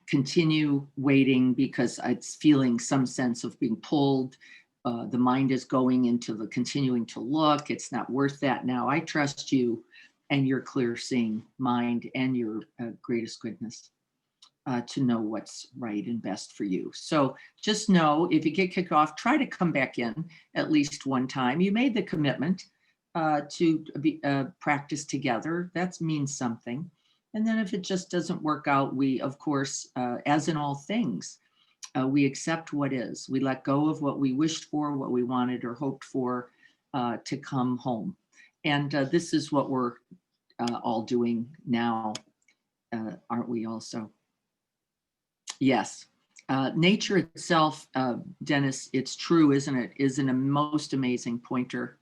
continue waiting because it's feeling some sense of being pulled. The mind is going into the continuing to look. It's not worth that now. I trust you and your clear seeing mind and your greatest goodness to know what's right and best for you. So just know if you get kicked off, try to come back in at least one time. You made the commitment to be practice together. That means something. And then if it just doesn't work out, we, of course, as in all things, we accept what is. We let go of what we wished for, what we wanted or hoped for to come home. And this is what we're all doing now, aren't we also? Yes. Nature itself, Dennis, it's true, isn't it, is a most amazing pointer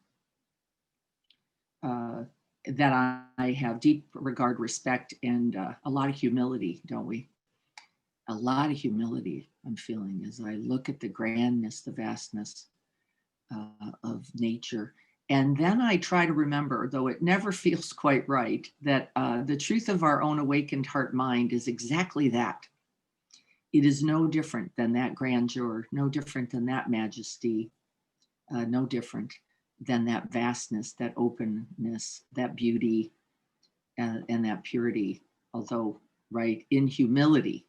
that I have deep regard, respect, and a lot of humility, don't we? A lot of humility I'm feeling as I look at the grandness, the vastness of nature. And then I try to remember, though it never feels quite right, that the truth of our own awakened heart mind is exactly that. It is no different than that grandeur, no different than that majesty, no different than that vastness, that openness, that beauty, and that purity. Although, right, in humility,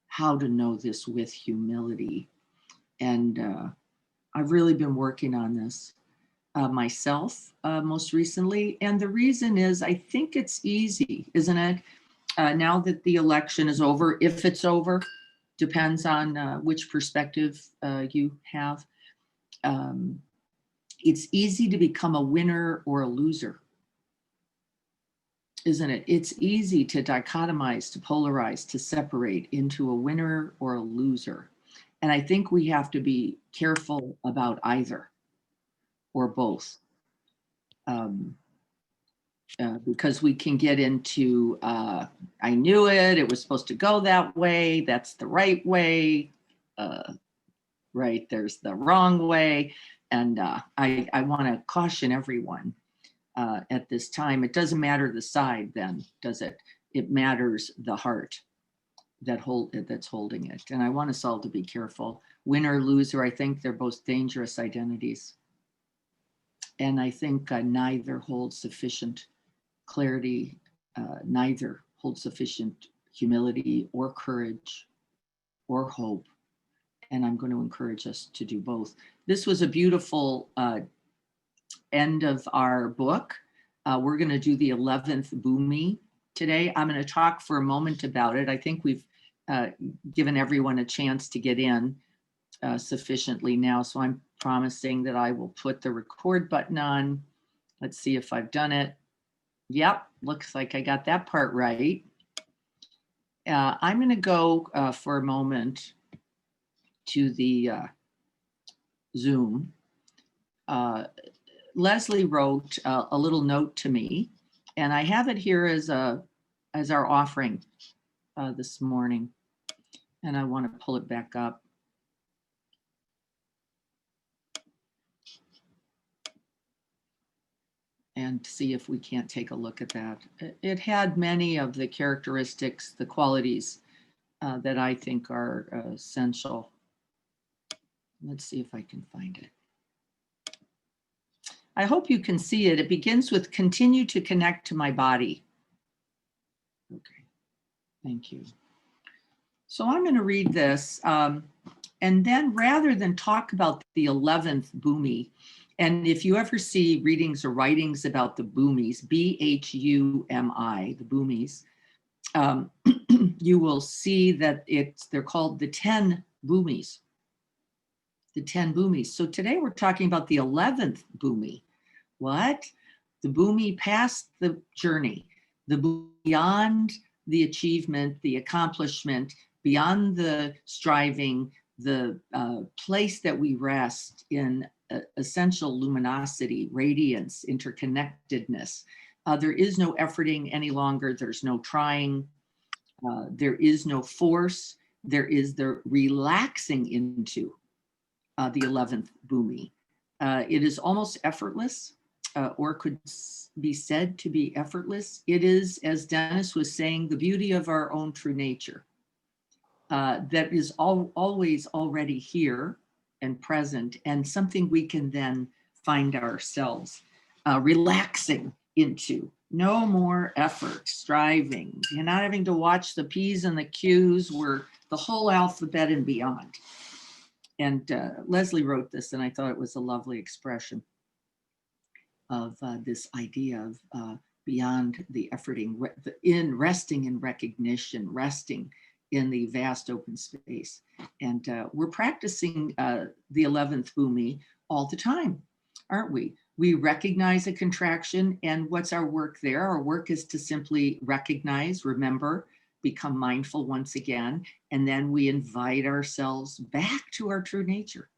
how to know this with humility. And I've really been working on this myself most recently. And the reason is I think it's easy, isn't it? Now that the election is over, if it's over, depends on which perspective you have. It's easy to become a winner or a loser, isn't it? It's easy to dichotomize, to polarize, to separate into a winner or a loser. And I think we have to be careful about either or both. Because we can get into, I knew it was supposed to go that way, that's the right way, right, there's the wrong way. And I want to caution everyone at this time, it doesn't matter the side then, does it? It matters the heart that's holding it. And I want us all to be careful. Winner, loser, I think they're both dangerous identities. And I think neither holds sufficient clarity, neither holds sufficient humility or courage or hope. And I'm going to encourage us to do both. This was a beautiful end of our book. We're going to do the 11th Bhumi today. I'm going to talk for a moment about it. I think we've given everyone a chance to get in sufficiently now. So I'm promising that I will put the record button on. Let's see if I've done it. Yep, looks like I got that part right. I'm going to go for a moment to the Zoom. Leslie wrote a little note to me, and I have it here as our offering this morning, and I want to pull it back up. And see if we can't take a look at that. It had many of the characteristics, the qualities that I think are essential. Let's see if I can find it. I hope you can see it. It begins with continue to connect to my body. Okay, thank you. So I'm going to read this. And then rather than talk about the 11th Bhumi, and if you ever see readings or writings about the Bhumis, B-H-U-M-I, the Bhumis, you will see that they're called the 10 Bhumis. The 10 Bhumis. So today we're talking about the 11th Bhumi. What? The Bhumi past the journey, the beyond the achievement, the accomplishment, beyond the striving, the place that we rest in essential luminosity, radiance, interconnectedness. There is no efforting any longer. There's no trying. There is no force. There is the relaxing into the 11th Bhumi. It is almost effortless, or could be said to be effortless. It is, as Dennis was saying, the beauty of our own true nature. that is always already here and present, and something we can then find ourselves relaxing into. No more effort, striving. You're not having to watch the P's and the Q's. We're the whole alphabet and beyond. And Leslie wrote this, and I thought it was a lovely expression of this idea of beyond the efforting, in resting in recognition, resting in the vast open space. And we're practicing the 11th Bhumi all the time, aren't we? We recognize a contraction, and what's our work there? Our work is to simply recognize, remember, become mindful once again, and then we invite ourselves back to our true nature,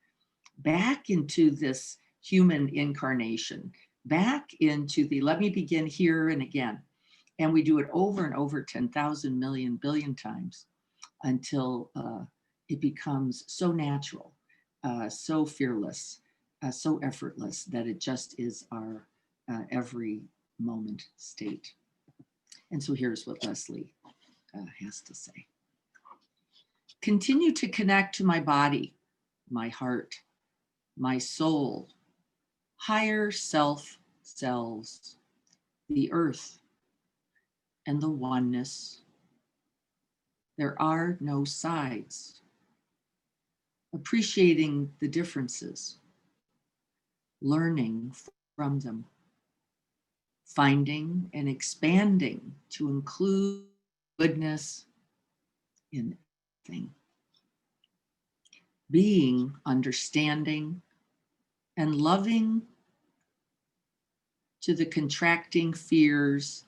back into this human incarnation, back into the let me begin here and again. And we do it over and over 10,000 million billion times until it becomes so natural, so fearless, so effortless that it just is our every moment state. And so here's what Leslie has to say. Continue to connect to my body, my heart, my soul, higher self selves, the earth, and the oneness. There are no sides. Appreciating the differences, learning from them, finding and expanding to include goodness in everything, being understanding and loving to the contracting fears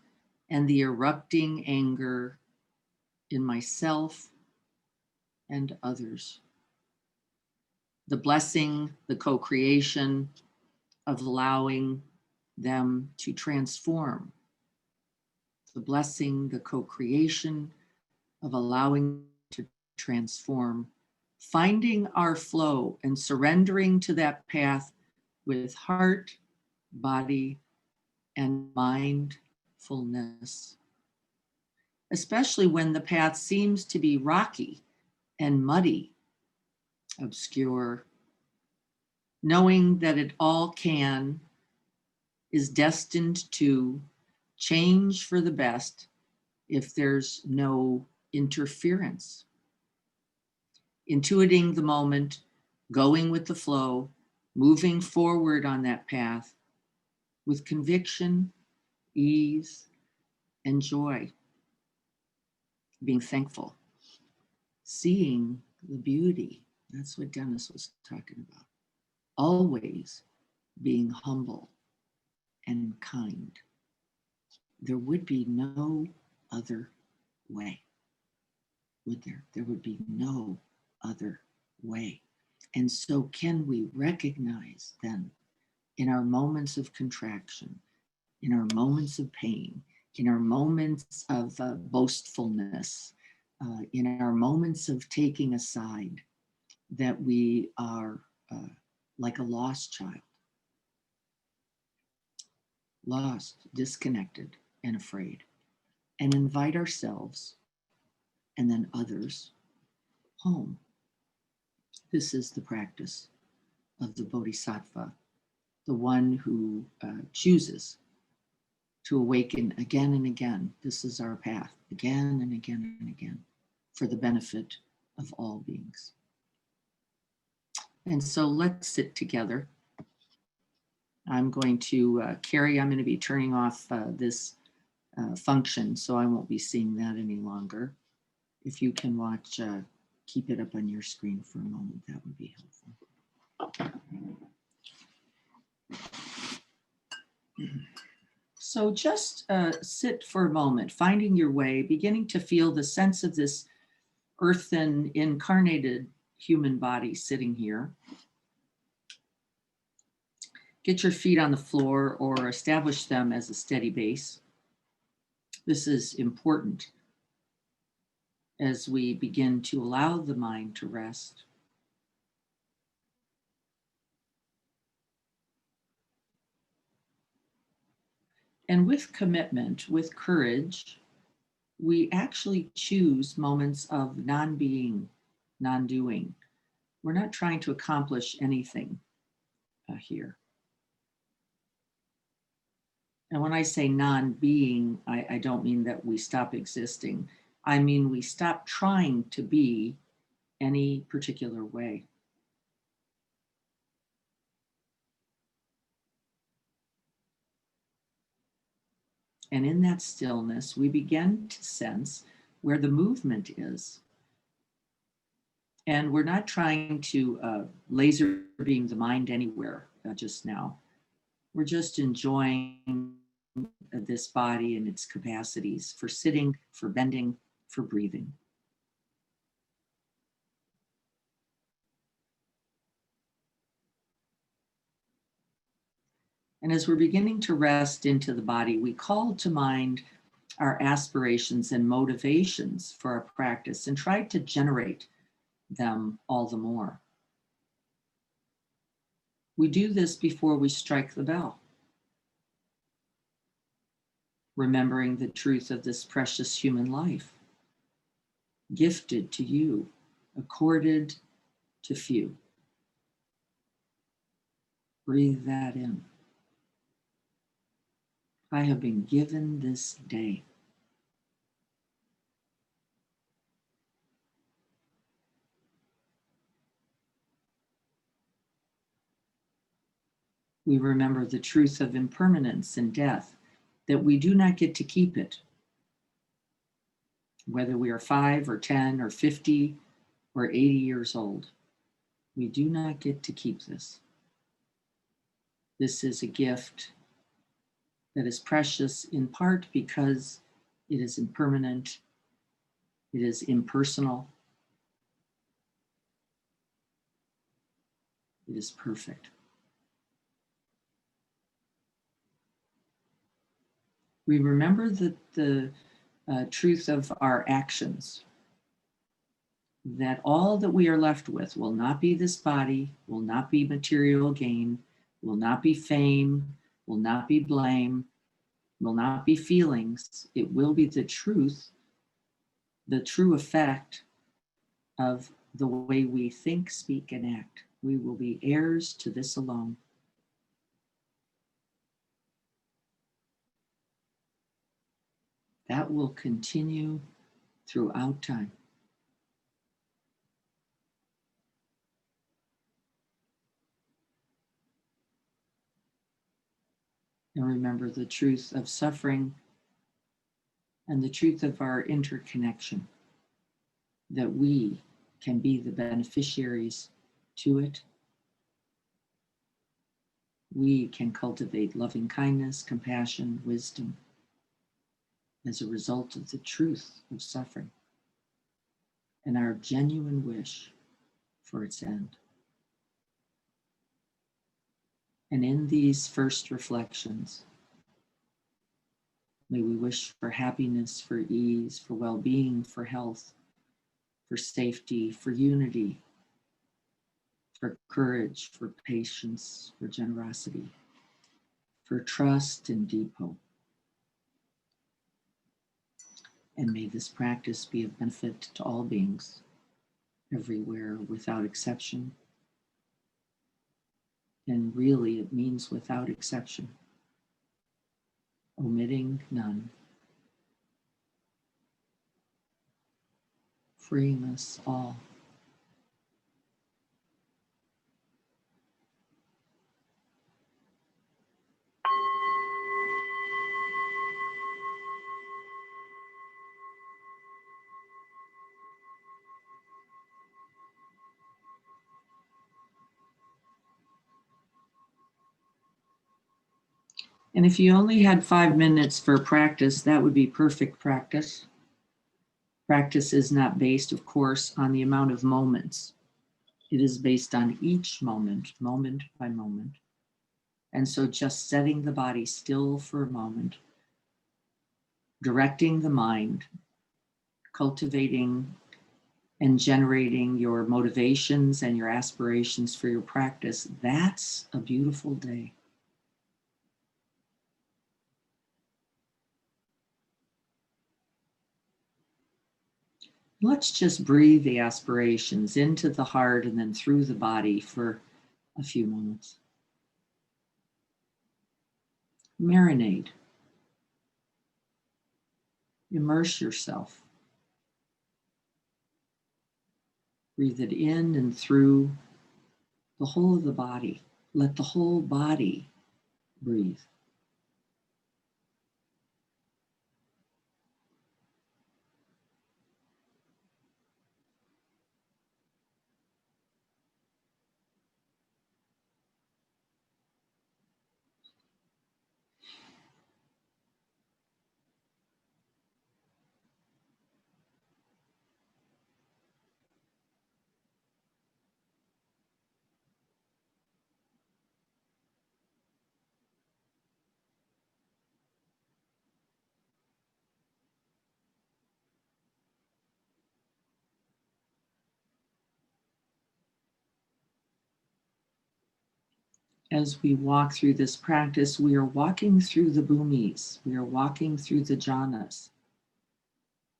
and the erupting anger in myself and others. The blessing, the co-creation of allowing them to transform. The blessing, the co-creation of allowing to transform, finding our flow and surrendering to that path with heart, body, and mindfulness, especially when the path seems to be rocky and muddy, obscure, knowing that it all is destined to change for the best if there's no interference. Intuiting the moment, going with the flow, moving forward on that path with conviction, ease, and joy. Being thankful, seeing the beauty. That's what Dennis was talking about. Always being humble and kind. There would be no other way, would there? There would be no other way. And so can we recognize then in our moments of contraction, in our moments of pain, in our moments of boastfulness, in our moments of taking a side, that we are like a lost child, lost, disconnected, and afraid, and invite ourselves and then others home. This is the practice of the Bodhisattva, the one who chooses to awaken again and again. This is our path, again and again and again, for the benefit of all beings. And so let's sit together. I'm going to, Carrie, I'm going to be turning off this function, so I won't be seeing that any longer. If you can watch, keep it up on your screen for a moment, that would be helpful. So just sit for a moment, finding your way, beginning to feel the sense of this earthen incarnated human body sitting here. Get your feet on the floor or establish them as a steady base. This is important as we begin to allow the mind to rest. And with commitment, with courage, we actually choose moments of non-being, non-doing. We're not trying to accomplish anything here. And when I say non-being, I don't mean that we stop existing. I mean, we stop trying to be any particular way. And in that stillness, we begin to sense where the movement is. And we're not trying to laser beam the mind anywhere just now. We're just enjoying this body and its capacities for sitting, for bending, for breathing. And as we're beginning to rest into the body, we call to mind our aspirations and motivations for our practice and try to generate them all the more. We do this before we strike the bell, remembering the truth of this precious human life, gifted to you, accorded to few. Breathe that in. I have been given this day. We remember the truth of impermanence and death, that we do not get to keep it. Whether we are 5 or 10 or 50 or 80 years old, we do not get to keep this. This is a gift that is precious in part because it is impermanent, it is impersonal, it is perfect. We remember the truth of our actions, that all that we are left with will not be this body, will not be material gain, will not be fame, will not be blame, will not be feelings. It will be the truth, the true effect of the way we think, speak, and act. We will be heirs to this alone. That will continue throughout time. And remember the truth of suffering and the truth of our interconnection, that we can be the beneficiaries to it. We can cultivate loving kindness, compassion, wisdom as a result of the truth of suffering and our genuine wish for its end. And in these first reflections, may we wish for happiness, for ease, for well-being, for health, for safety, for unity, for courage, for patience, for generosity, for trust and deep hope. And may this practice be of benefit to all beings, everywhere, without exception. And really, it means without exception, omitting none, freeing us all. And if you only had 5 minutes for practice, that would be perfect practice. Practice is not based, of course, on the amount of moments. It is based on each moment, moment by moment. And so just setting the body still for a moment, directing the mind, cultivating and generating your motivations and your aspirations for your practice, that's a beautiful day. Let's just breathe the aspirations into the heart and then through the body for a few moments. Marinate. Immerse yourself. Breathe it in and through the whole of the body. Let the whole body breathe. As we walk through this practice, we are walking through the bhumis. We are walking through the jhanas.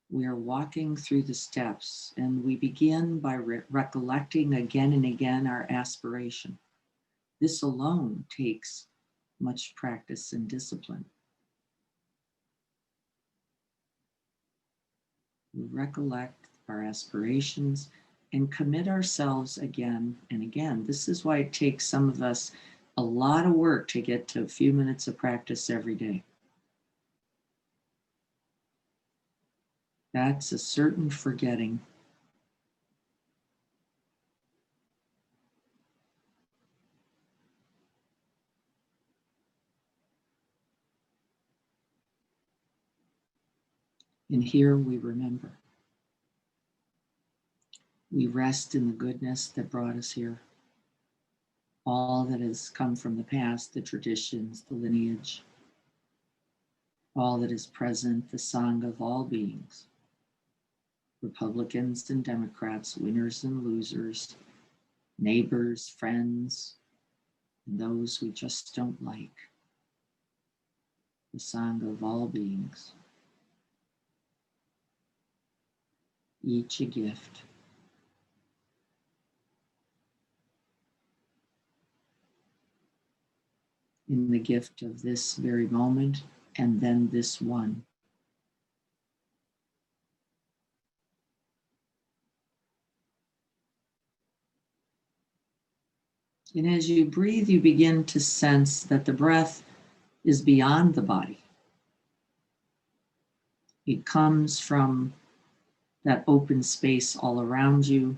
We are walking through the steps, and we begin by recollecting again and again our aspiration. This alone takes much practice and discipline. We recollect our aspirations and commit ourselves again and again. This is why it takes some of us a lot of work to get to a few minutes of practice every day. That's a certain forgetting. And here we remember. We rest in the goodness that brought us here. All that has come from the past, the traditions, the lineage, all that is present, the Sangha of all beings, Republicans and Democrats, winners and losers, neighbors, friends, and those we just don't like. The Sangha of all beings, each a gift. In the gift of this very moment, and then this one. And as you breathe, you begin to sense that the breath is beyond the body. It comes from that open space all around you,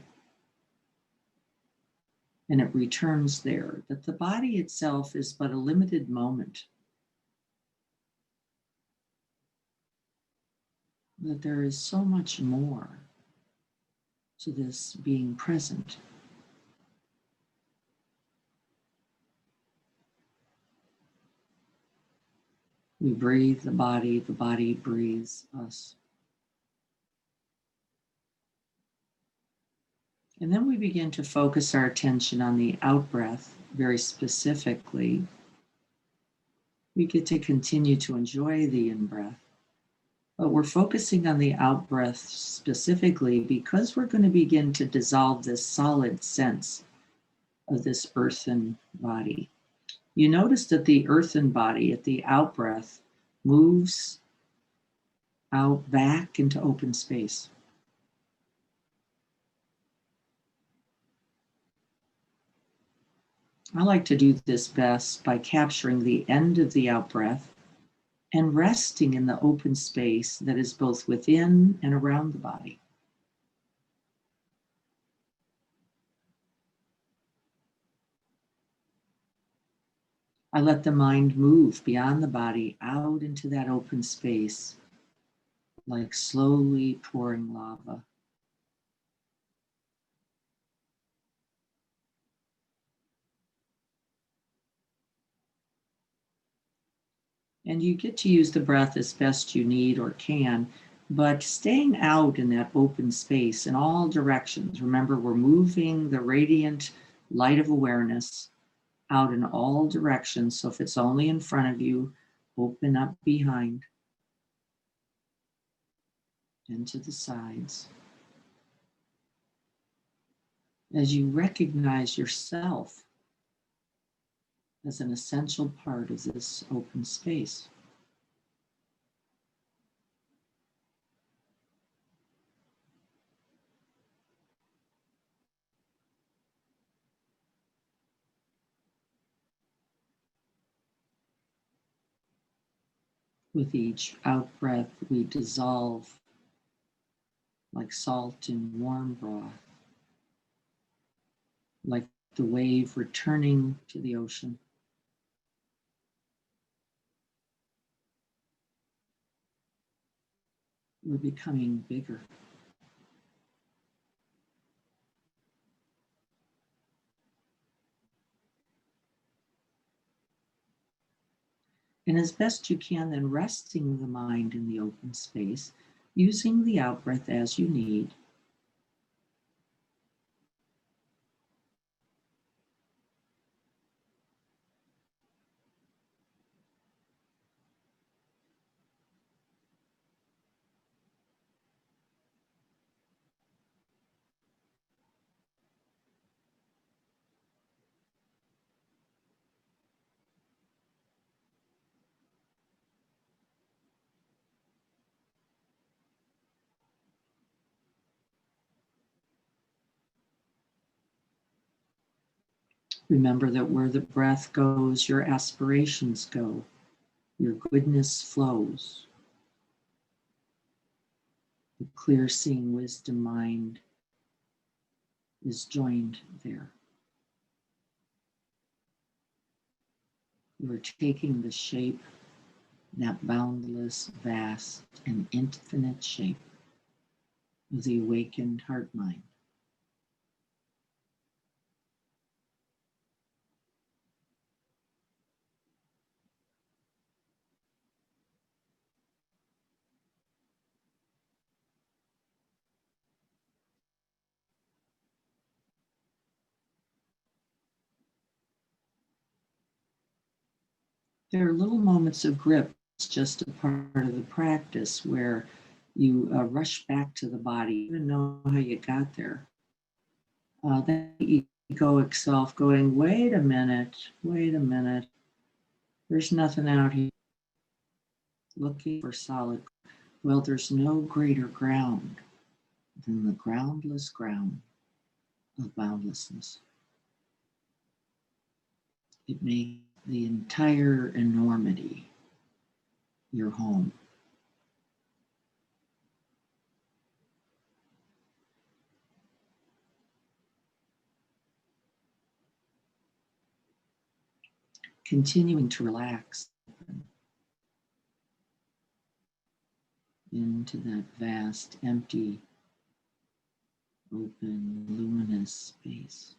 and it returns there. That the body itself is but a limited moment. That there is so much more to this being present. We breathe the body breathes us. And then we begin to focus our attention on the out breath very specifically. We get to continue to enjoy the in breath, but we're focusing on the out breath specifically because we're going to begin to dissolve this solid sense of this earthen body. You notice that the earthen body at the out breath moves out back into open space. I like to do this best by capturing the end of the out breath and resting in the open space that is both within and around the body. I let the mind move beyond the body out into that open space, like slowly pouring lava. And you get to use the breath as best you need or can, but staying out in that open space in all directions. Remember, we're moving the radiant light of awareness out in all directions. So if it's only in front of you, open up behind and to the sides. as you recognize yourself as an essential part of this open space. With each out breath, we dissolve like salt in warm broth, like the wave returning to the ocean. We're becoming bigger. And as best you can, then resting the mind in the open space, using the out breath as you need. Remember that where the breath goes, your aspirations go, your goodness flows. The clear seeing wisdom mind is joined there. You are taking the shape, that boundless, vast, and infinite shape of the awakened heart mind. There are little moments of grip. It's just a part of the practice where you rush back to the body, even know how you got there. That egoic self going, wait a minute, there's nothing out here. Looking for solid. Well, there's no greater ground than the groundless ground of boundlessness. It makes the entire enormity your home. Continuing to relax into that vast, empty, open, luminous space.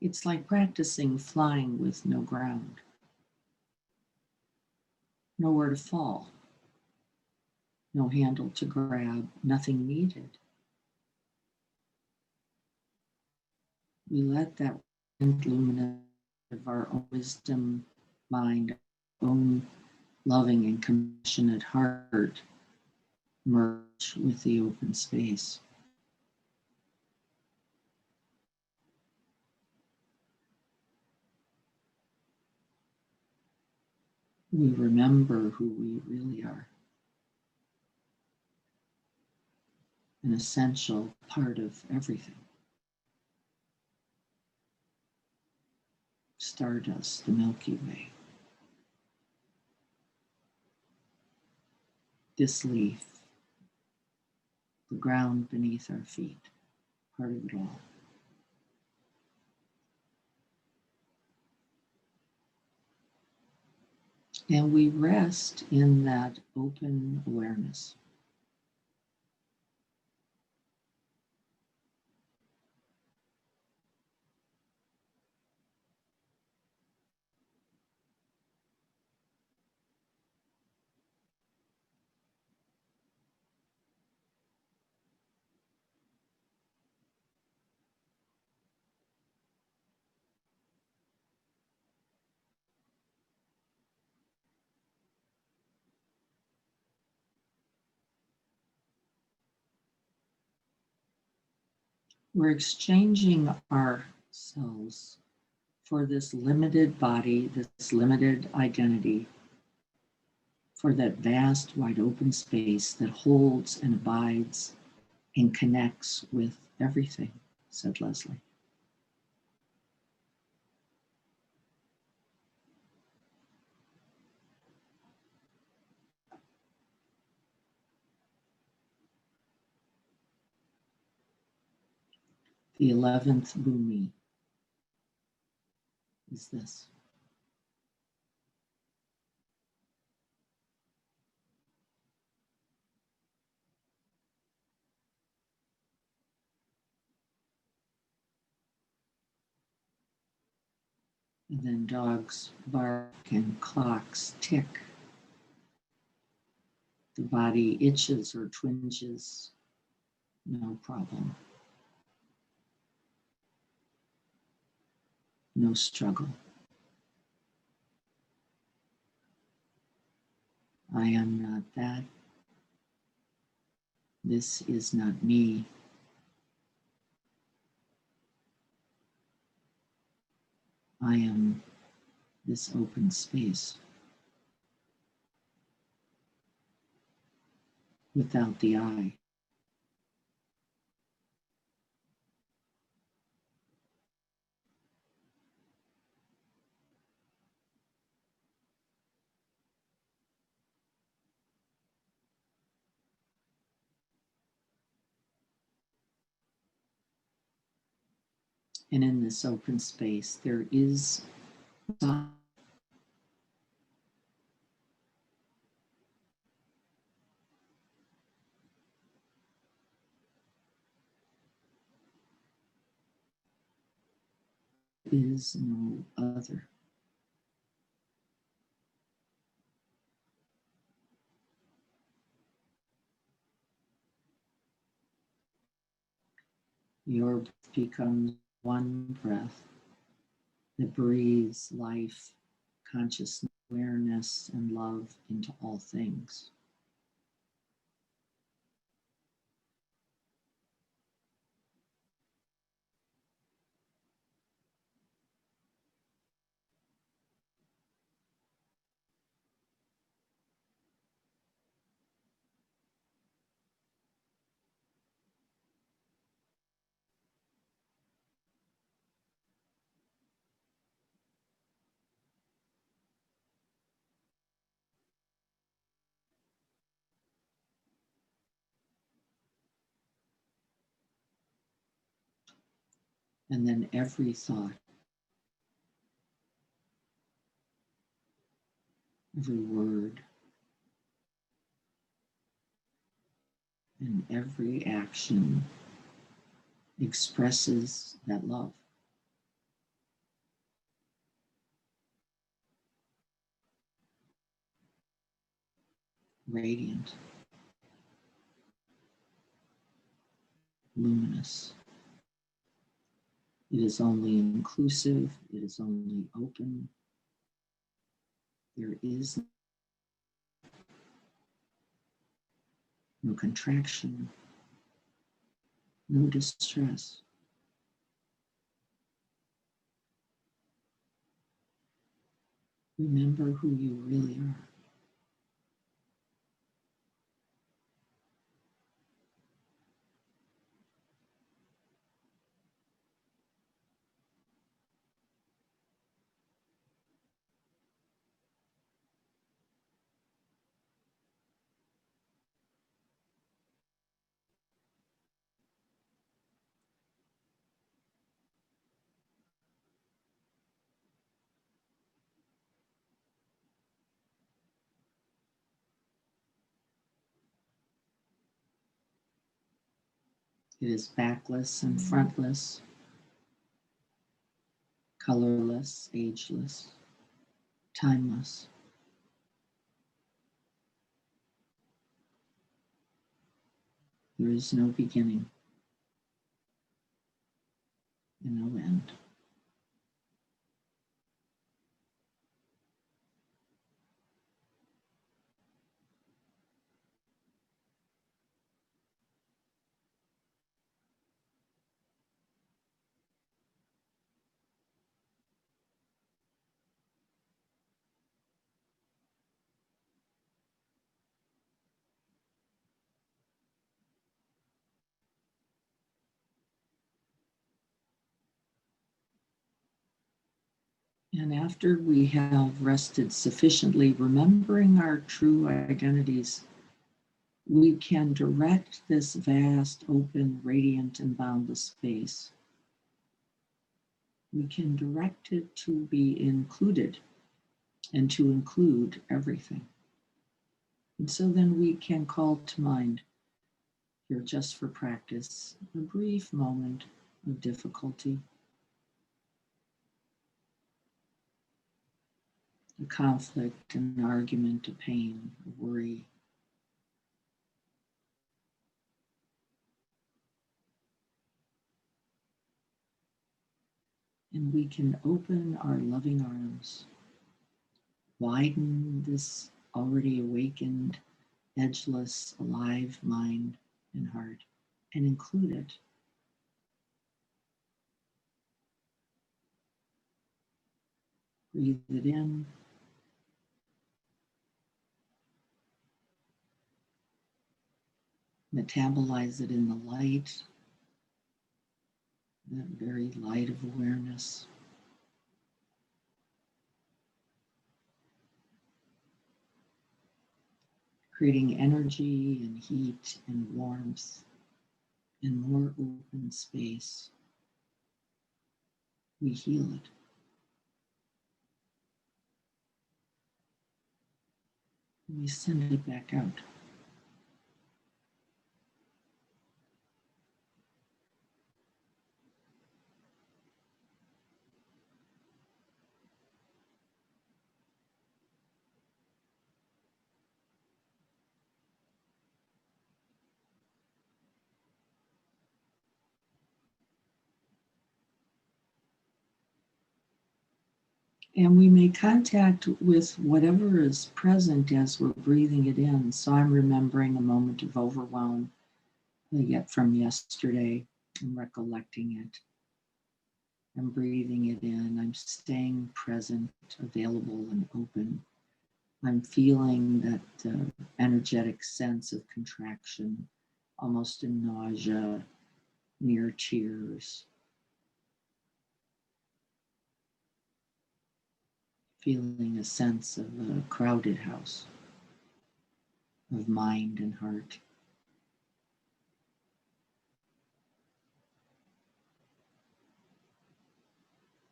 It's like practicing flying with no ground, nowhere to fall, no handle to grab, nothing needed. We let that luminous of our own wisdom, mind, our own loving and compassionate heart merge with the open space. We remember who we really are, an essential part of everything. Stardust, the Milky Way. This leaf, the ground beneath our feet, part of it all. And we rest in that open awareness. We're exchanging ourselves for this limited body, this limited identity, for that vast, wide open space that holds and abides and connects with everything, said Leslie. The 11th Bhumi is this. And then dogs bark and clocks tick. The body itches or twinges, no problem. No struggle. I am not that. This is not me. I am this open space without the I. And in this open space, there is no other. Your breath becomes one breath that breathes life, consciousness, awareness, and love into all things. And then every thought, every word, and every action expresses that love. Radiant, luminous. It is only inclusive, it is only open. There is no contraction, no distress. Remember who you really are. It is backless and frontless, colorless, ageless, timeless. There is no beginning and no end. And after we have rested sufficiently, remembering our true identities, we can direct this vast, open, radiant, and boundless space. We can direct it to be included and to include everything. And so then we can call to mind, here just for practice, a brief moment of difficulty, a conflict, an argument, a pain, a worry. And we can open our loving arms, widen this already awakened, edgeless, alive mind and heart, and include it. Breathe it in. Metabolize it in the light, that very light of awareness. Creating energy and heat and warmth and more open space. We heal it. We send it back out. And we make contact with whatever is present as we're breathing it in. So I'm remembering a moment of overwhelm yet from yesterday and recollecting it. I'm breathing it in. I'm staying present, available, and open. I'm feeling that energetic sense of contraction, almost a nausea, near tears. Feeling a sense of a crowded house of mind and heart.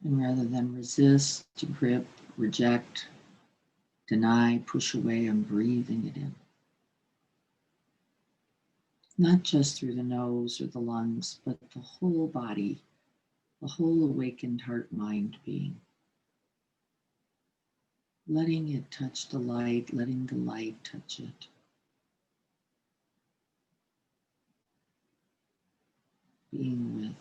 And rather than resist, grip, reject, deny, push away, I'm breathing it in. Not just through the nose or the lungs, but the whole body, the whole awakened heart mind being. Letting it touch the light, letting the light touch it. Being with.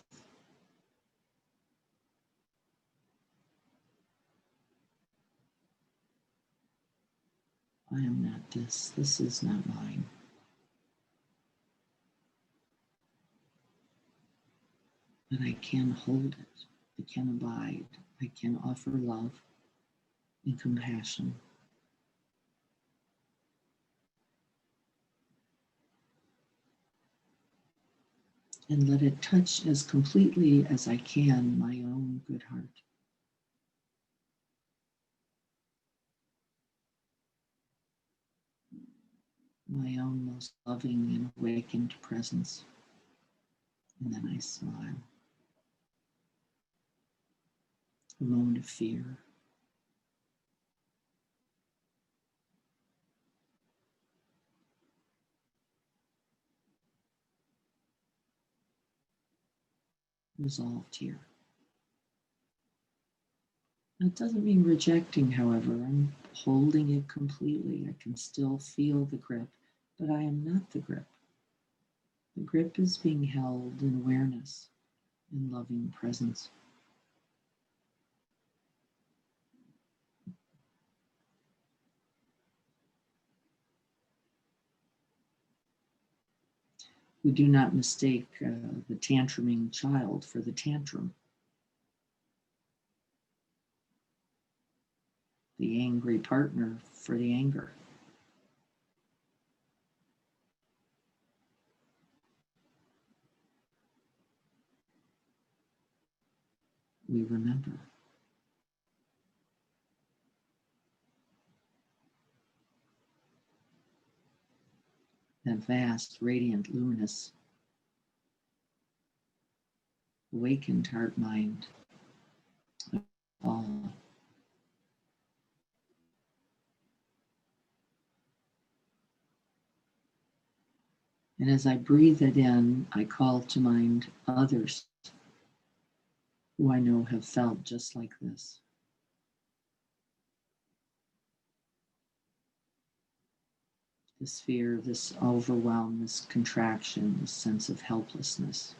I am not this. This is not mine. But I can hold it. I can abide. I can offer love and compassion. And let it touch as completely as I can my own good heart. My own most loving and awakened presence. And then I smile. A moment of fear. Resolved here. That doesn't mean rejecting, however. I'm holding it completely. I can still feel the grip, but I am not the grip. The grip is being held in awareness, in loving presence. We do not mistake the tantruming child for the tantrum. The angry partner for the anger. We remember. that vast, radiant, luminous, awakened heart mind of all. And as I breathe it in, I call to mind others who I know have felt just like this. This fear, this overwhelm, this contraction, this sense of helplessness.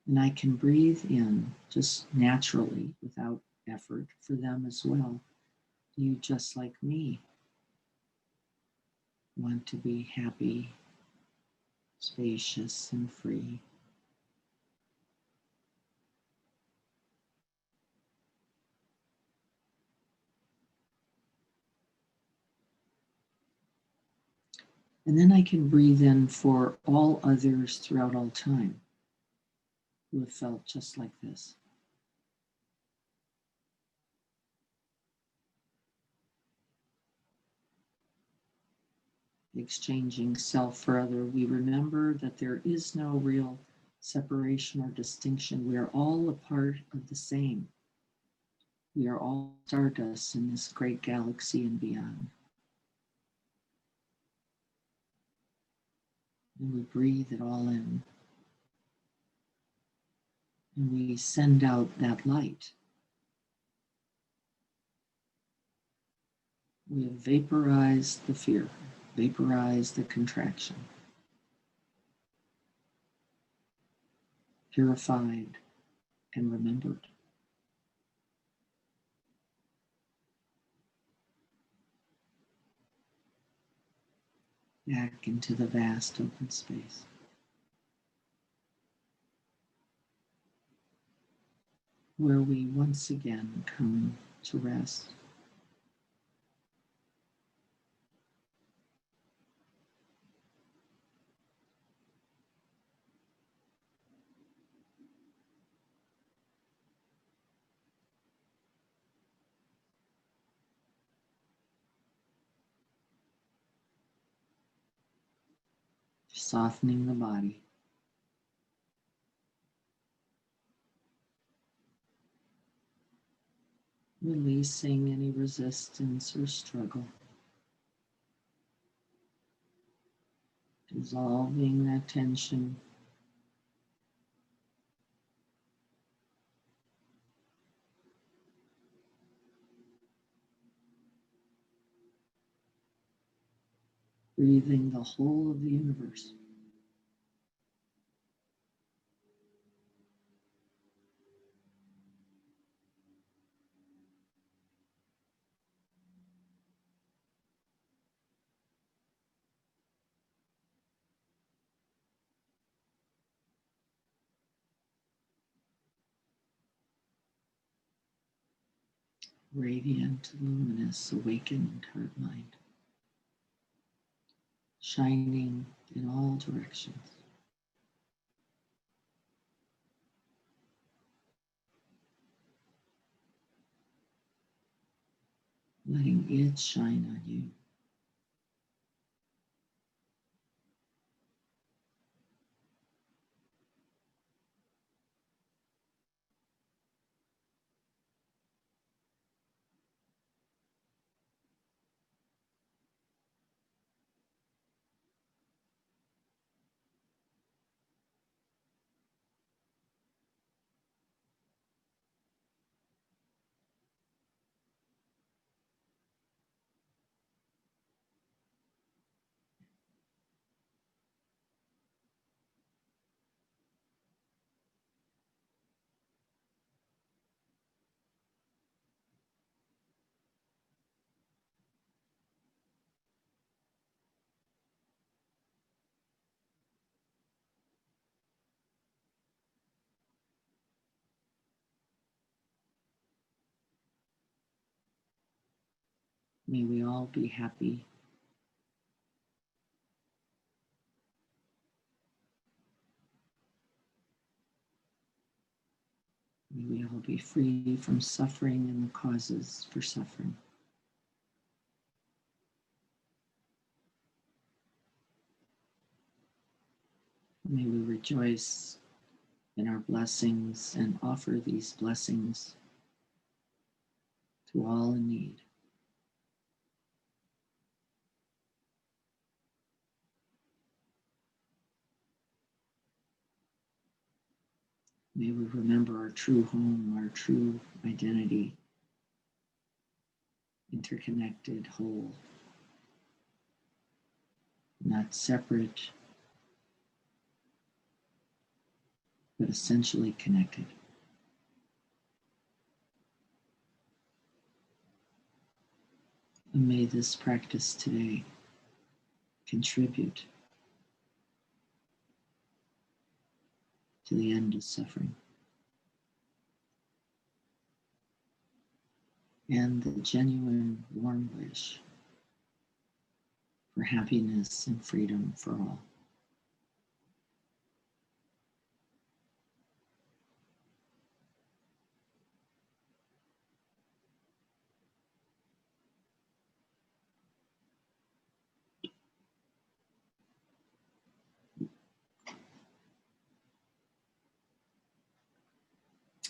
And I can breathe in just naturally without effort for them as well. You, just like me, want to be happy, spacious, and free. And then I can breathe in for all others throughout all time who have felt just like this. Exchanging self for other, we remember that there is no real separation or distinction. We are all a part of the same. We are all stardust in this great galaxy and beyond. And we breathe it all in. And we send out that light. We have vaporized the fear, vaporized the contraction, purified and remembered. Back into the vast open space. Where we once again come to rest. Softening the body. Releasing any resistance or struggle. Dissolving that tension. Breathing the whole of the universe. Radiant, luminous, awakened heart mind. Shining in all directions. Letting it shine on you. May we all be happy. May we all be free from suffering and the causes for suffering. May we rejoice in our blessings and offer these blessings to all in need. May we remember our true home, our true identity, interconnected, whole, not separate, but essentially connected. And may this practice today contribute to the end of suffering and the genuine warm wish for happiness and freedom for all.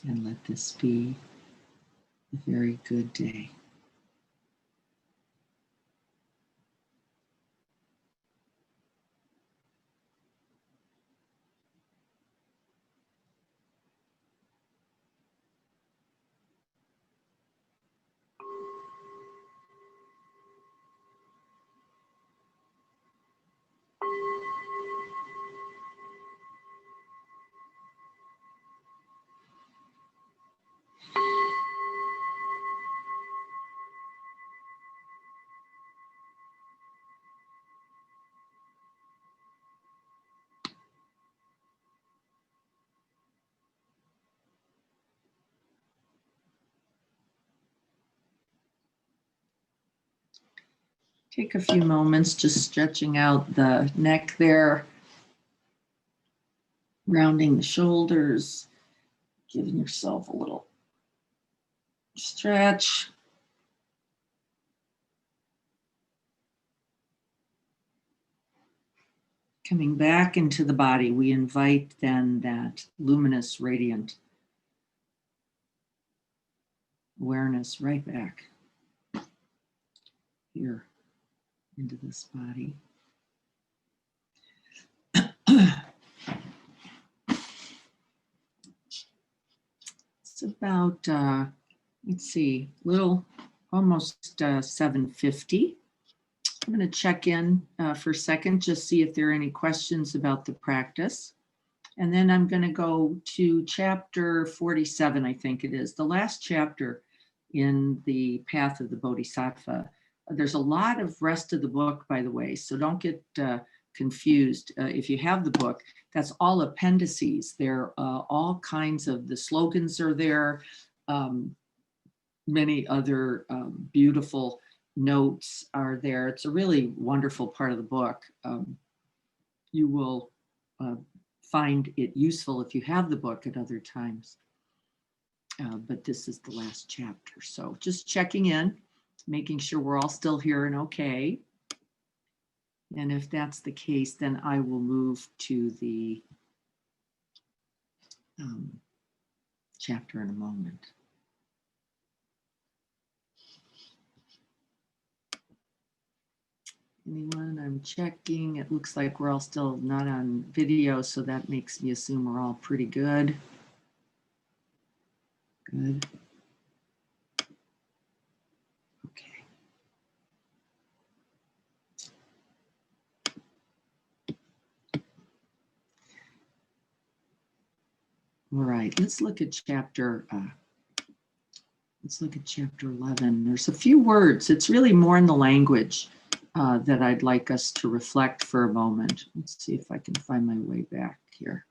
And let this be a very good day. Take a few moments just stretching out the neck there, rounding the shoulders, giving yourself a little stretch. Coming back into the body, we invite then that luminous, radiant awareness right back here into this body. It's about, let's see, almost 7:50. I'm going to check in for a second, just see if there are any questions about the practice. And then I'm going to go to chapter 47, I think it is, the last chapter in the Path of the Bodhisattva. There's a lot of rest of the book, by the way, so don't get confused. If you have the book, that's all appendices. There are all kinds of, the slogans are there, many other beautiful notes are there. It's a really wonderful part of the book. You will find it useful if you have the book at other times. But this is the last chapter. So just checking in, making sure we're all still here and okay. And if that's the case, then I will move to the chapter in a moment. Anyone? I'm checking. It looks like we're all still not on video, so that makes me assume we're all pretty good. Good. Okay. All right, let's look at chapter 11. There's a few words. It's really more in the language that I'd like us to reflect for a moment. Let's see if I can find my way back here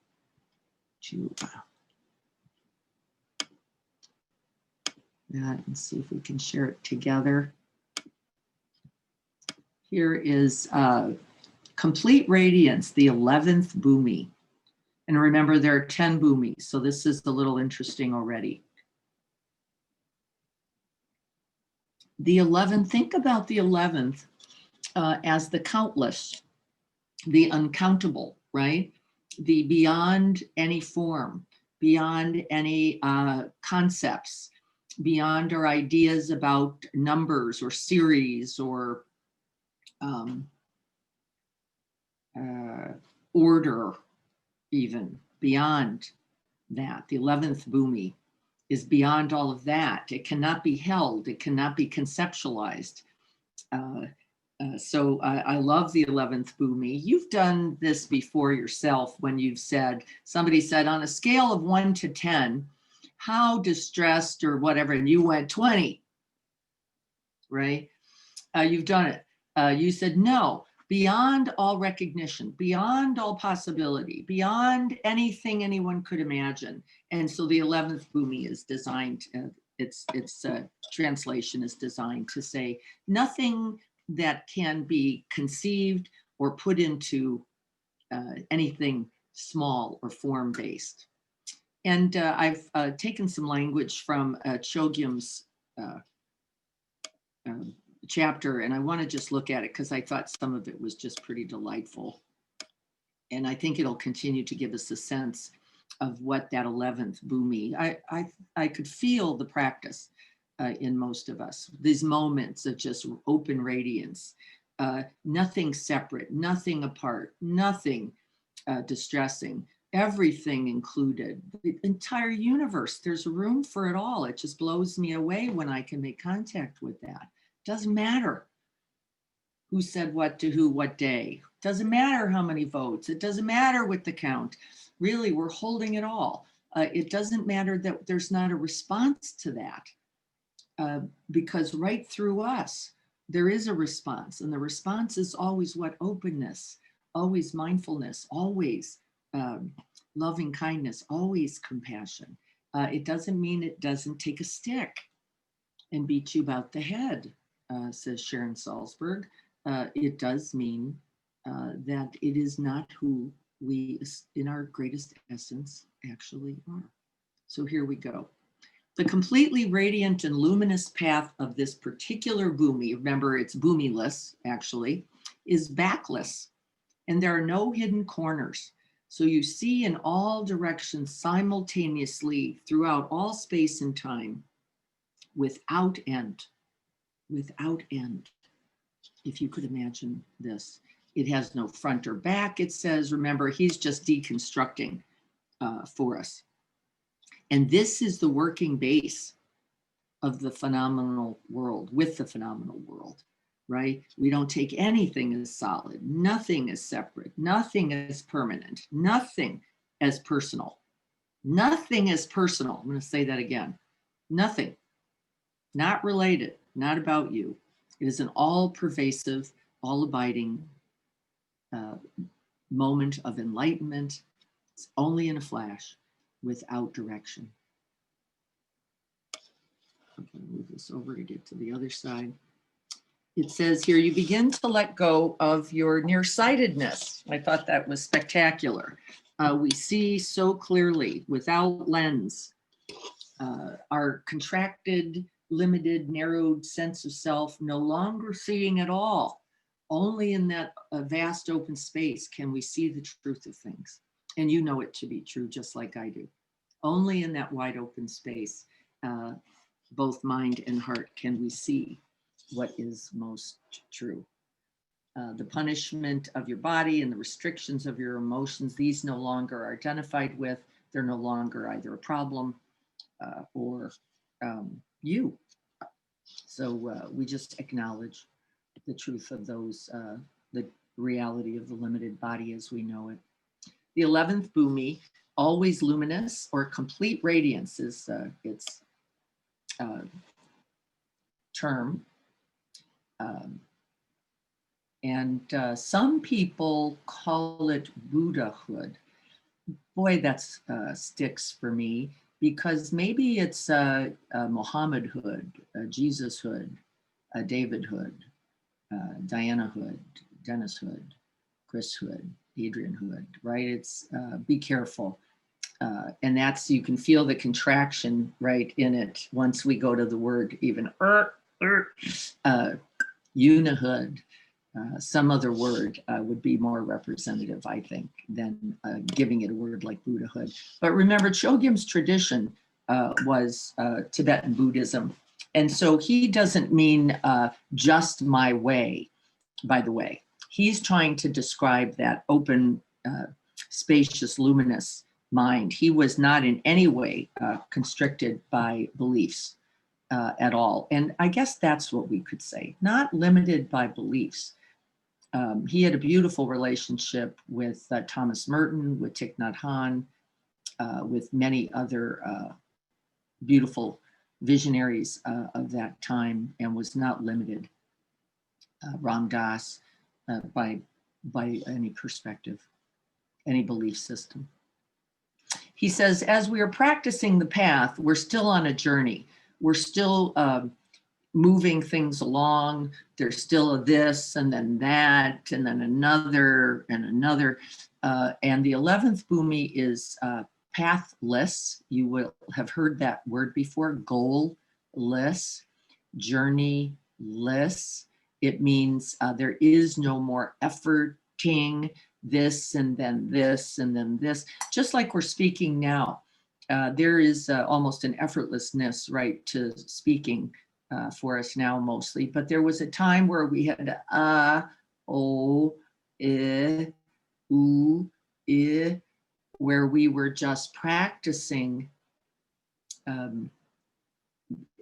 to that and see if we can share it together. Here is complete radiance, the 11th Bhumi. And remember, there are 10 Bhumis, so this is a little interesting already. The 11th, think about the 11th as the countless, the uncountable, right? the beyond any form, beyond any concepts, beyond our ideas about numbers or series or order, even beyond that. The 11th Bhumi is beyond all of that. It cannot be held. It cannot be conceptualized. So I love the 11th Bhumi. You've done this before yourself when you've said, somebody said on a scale of 1 to 10, how distressed or whatever, and you went 20, right? You've done it. You said, no, beyond all recognition, beyond all possibility, beyond anything anyone could imagine. And so the 11th Bhumi is designed, its translation is designed to say nothing that can be conceived or put into anything small or form-based. And I've taken some language from Chogyam's chapter, and I want to just look at it because I thought some of it was just pretty delightful. And I think it'll continue to give us a sense of what that 11th Bhumi, I could feel the practice in most of us, these moments of just open radiance, nothing separate, nothing apart, nothing distressing, everything included, the entire universe. There's room for it all. It just blows me away when I can make contact with that. Doesn't matter who said what to who, what day. Doesn't matter how many votes. It doesn't matter what the count. Really, we're holding it all. It doesn't matter that there's not a response to that. Because right through us, there is a response. And the response is always what? Openness, always mindfulness, always loving kindness, always compassion. It doesn't mean it doesn't take a stick and beat you about the head, says Sharon Salzberg. It does mean that it is not who we, in our greatest essence, actually are. So here we go. The completely radiant and luminous path of this particular Bhumi, remember it's Bhumiless actually, is backless, and there are no hidden corners. So you see in all directions simultaneously throughout all space and time, without end, without end. If you could imagine this, it has no front or back, it says. Remember, he's just deconstructing for us. And this is the working base of the phenomenal world, with the phenomenal world, right? We don't take anything as solid, nothing is separate, nothing is permanent, nothing as personal, nothing is personal. I'm going to say that again. Nothing, not related, not about you. It is an all-pervasive, all-abiding moment of enlightenment. It's only in a flash, without direction. I'm going to move this over to get to the other side. It says here, you begin to let go of your nearsightedness. I thought that was spectacular. We see so clearly, without lens. Our contracted, limited, narrowed sense of self, no longer seeing at all. Only in that vast open space can we see the truth of things. And you know it to be true, just like I do. Only in that wide open space, both mind and heart, can we see what is most true. The punishment of your body and the restrictions of your emotions, these no longer are identified with. They're no longer either a problem or you. So we just acknowledge the truth of those, the reality of the limited body as we know it. The 11th Bhumi, always luminous or complete radiance is its term. And some people call it Buddhahood. Boy, that's sticks for me, because maybe it's Mohammedhood, Jesushood, Davidhood, Dianahood, Dennishood, Chrishood, Adrianhood, right? It's be careful. And that's, you can feel the contraction right in it once we go to the word even unihood, Some other word would be more representative, I think, than giving it a word like Buddhahood. But remember, Chogyam's tradition was Tibetan Buddhism. And so he doesn't mean just my way, by the way. He's trying to describe that open, spacious, luminous mind. He was not in any way constricted by beliefs at all. And I guess that's what we could say, not limited by beliefs. He had a beautiful relationship with Thomas Merton, with Thich Nhat Hanh, with many other beautiful visionaries of that time, and was not limited, Ram Dass, by any perspective, any belief system. He says, as we are practicing the path, we're still on a journey. We're still moving things along. There's still a this and then that and then another and another. And the 11th Bhumi is pathless. You will have heard that word before, goal-less, journey-less. It means there is no more efforting, this and then this and then this. Just like we're speaking now, there is almost an effortlessness, right, to speaking for us now mostly. But there was a time where we had o, I, u, I, where we were just practicing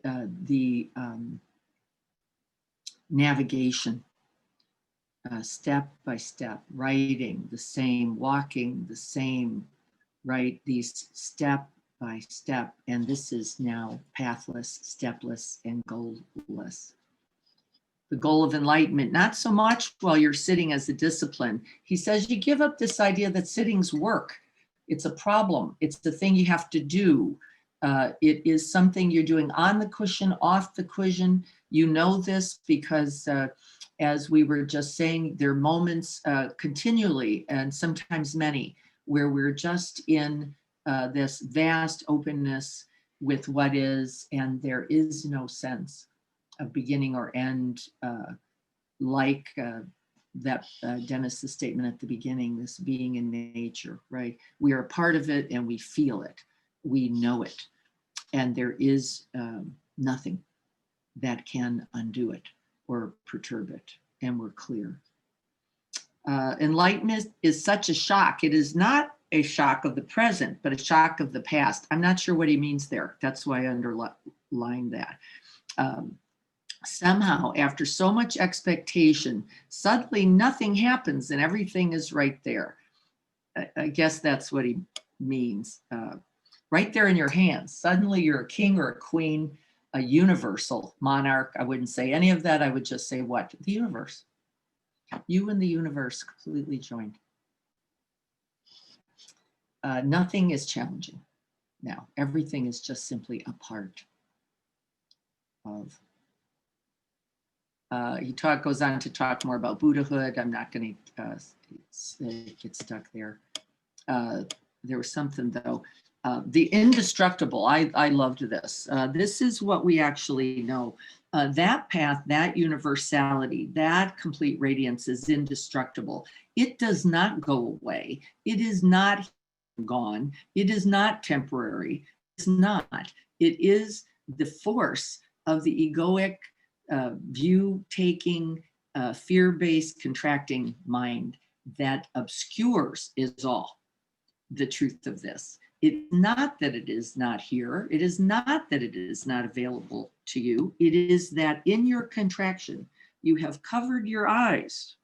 the navigation, step by step, writing the same, walking the same, right? These step by step, and this is now pathless, stepless, and goalless. The goal of enlightenment, not so much while you're sitting as a discipline. He says you give up this idea that sitting's work. It's a problem. It's the thing you have to do. It is something you're doing on the cushion, off the cushion. You know this because as we were just saying, there are moments continually, and sometimes many, where we're just in this vast openness with what is, and there is no sense of beginning or end, like that Dennis's statement at the beginning, this being in nature, right? We are a part of it and we feel it, we know it, and there is nothing that can undo it or perturb it, and we're clear. Enlightenment is such a shock. It is not a shock of the present, but a shock of the past. I'm not sure what he means there. That's why I underlined that. Somehow, after so much expectation, suddenly nothing happens and everything is right there. I guess that's what he means. Right there in your hands. Suddenly you're a king or a queen, a universal monarch. I wouldn't say any of that. I would just say what? The universe. You and the universe completely joined. Nothing is challenging now. Everything is just simply a part of. He goes on to talk more about Buddhahood. I'm not going to get stuck there. There was something though. The indestructible, I loved this. This is what we actually know. That path, that universality, that complete radiance is indestructible. It does not go away. It is not gone. It is not temporary. It's not. It is the force of the egoic, view-taking, fear-based, contracting mind that obscures is all the truth of this. It's not that it is not here. It is not that it is not available to you. It is that in your contraction, you have covered your eyes,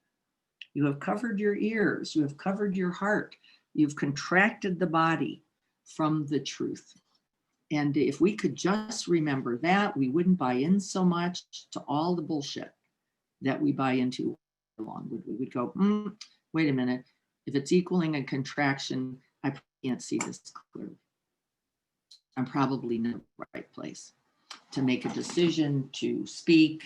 you have covered your ears, you have covered your heart, you've contracted the body from the truth. And if we could just remember that, we wouldn't buy in so much to all the bullshit that we buy into along. We'd go, wait a minute, if it's equaling a contraction, I can't see this clearly. I'm probably in the right place to make a decision, to speak.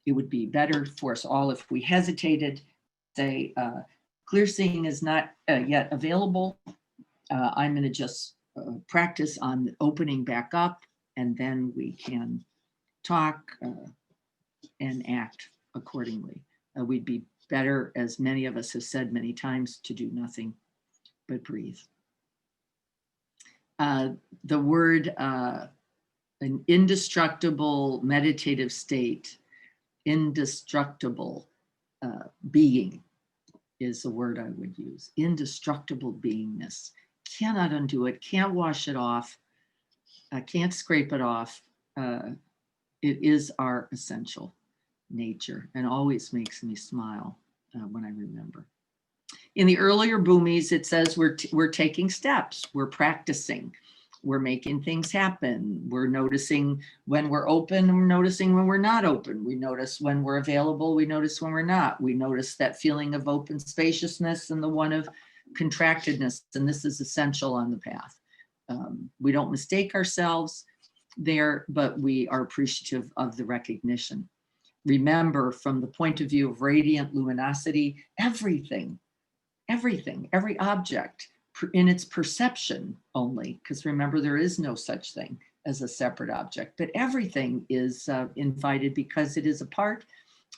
It would be better for us all if we hesitated, say, clear seeing is not yet available. I'm going to just practice on opening back up, and then we can talk and act accordingly. We'd be better, as many of us have said many times, to do nothing but breathe. The word an indestructible meditative state, indestructible being is the word I would use. Indestructible beingness. Cannot undo it, can't wash it off, can't scrape it off. It is our essential nature and always makes me smile when I remember. In the earlier Bhumis, it says we're taking steps, we're practicing, we're making things happen. We're noticing when we're open, we're noticing when we're not open. We notice when we're available, we notice when we're not. We notice that feeling of open spaciousness and the one of contractedness, and this is essential on the path. We don't mistake ourselves there, but we are appreciative of the recognition. Remember, from the point of view of radiant luminosity, everything, every object in its perception only, because remember, there is no such thing as a separate object, but everything is invited because it is a part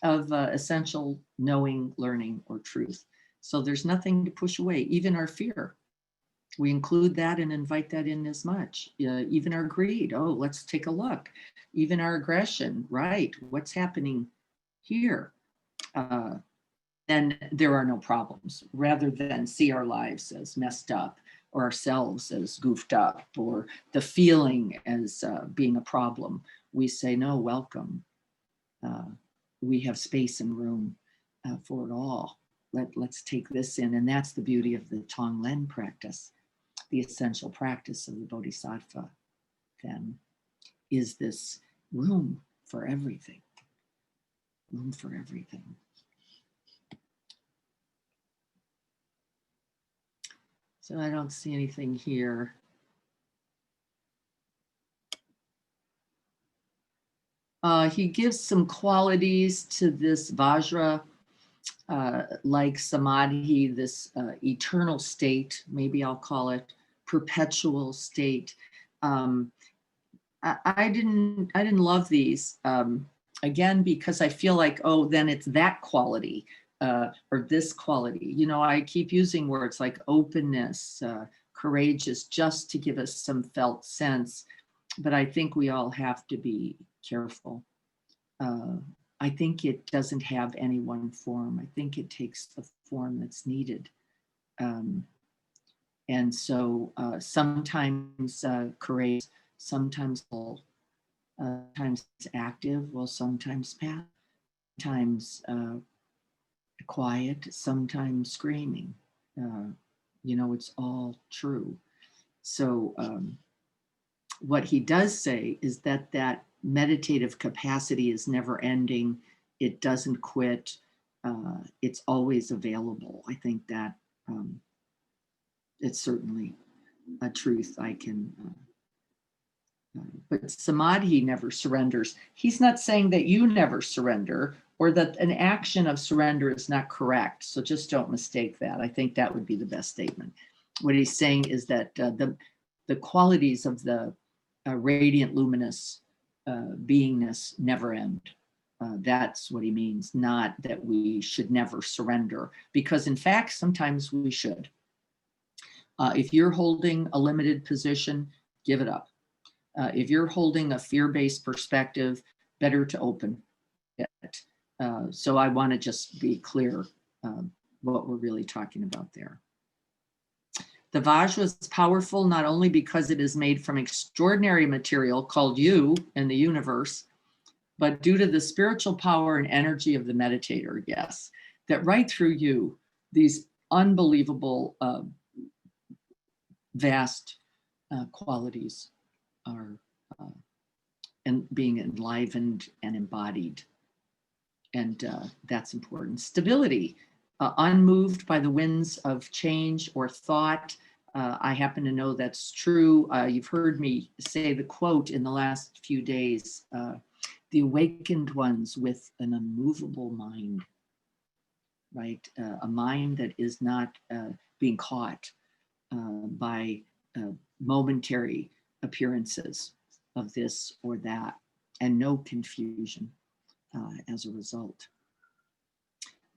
of essential knowing, learning, or truth. So there's nothing to push away, even our fear. We include that and invite that in as much. Even our greed, oh, let's take a look. Even our aggression, right? What's happening here? Then there are no problems, rather than see our lives as messed up or ourselves as goofed up or the feeling as being a problem. We say, no, welcome. We have space and room for it all. Let's take this in. And that's the beauty of the Tonglen practice. The essential practice of the Bodhisattva then is this room for everything. Room for everything. So I don't see anything here. He gives some qualities to this Vajra, like Samadhi, this eternal state, maybe I'll call it perpetual state. I didn't love these, again, because I feel like, oh, then it's that quality. Or this quality. You know, I keep using words like openness, courageous, just to give us some felt sense. But I think we all have to be careful. I think it doesn't have any one form. I think it takes the form that's needed. And so sometimes courageous, sometimes full, sometimes active, well, sometimes passive, sometimes quiet, sometimes screaming. You know, it's all true. So what he does say is that that meditative capacity is never ending. It doesn't quit. It's always available. I think that it's certainly a truth I can, but Samadhi never surrenders. He's not saying that you never surrender or that an action of surrender is not correct. So just don't mistake that. I think that would be the best statement. What he's saying is that the qualities of the radiant luminous beingness never end. That's what he means, not that we should never surrender, because in fact, sometimes we should. If you're holding a limited position, give it up. If you're holding a fear-based perspective, better to open it. So I want to just be clear what we're really talking about there. The Vajra is powerful not only because it is made from extraordinary material called you and the universe, but due to the spiritual power and energy of the meditator, yes, that right through you, these unbelievable, vast qualities are and being enlivened and embodied. And that's important. Stability, unmoved by the winds of change or thought. I happen to know that's true. You've heard me say the quote in the last few days, the awakened ones with an unmovable mind, right? A mind that is not being caught by momentary appearances of this or that, and no confusion as a result.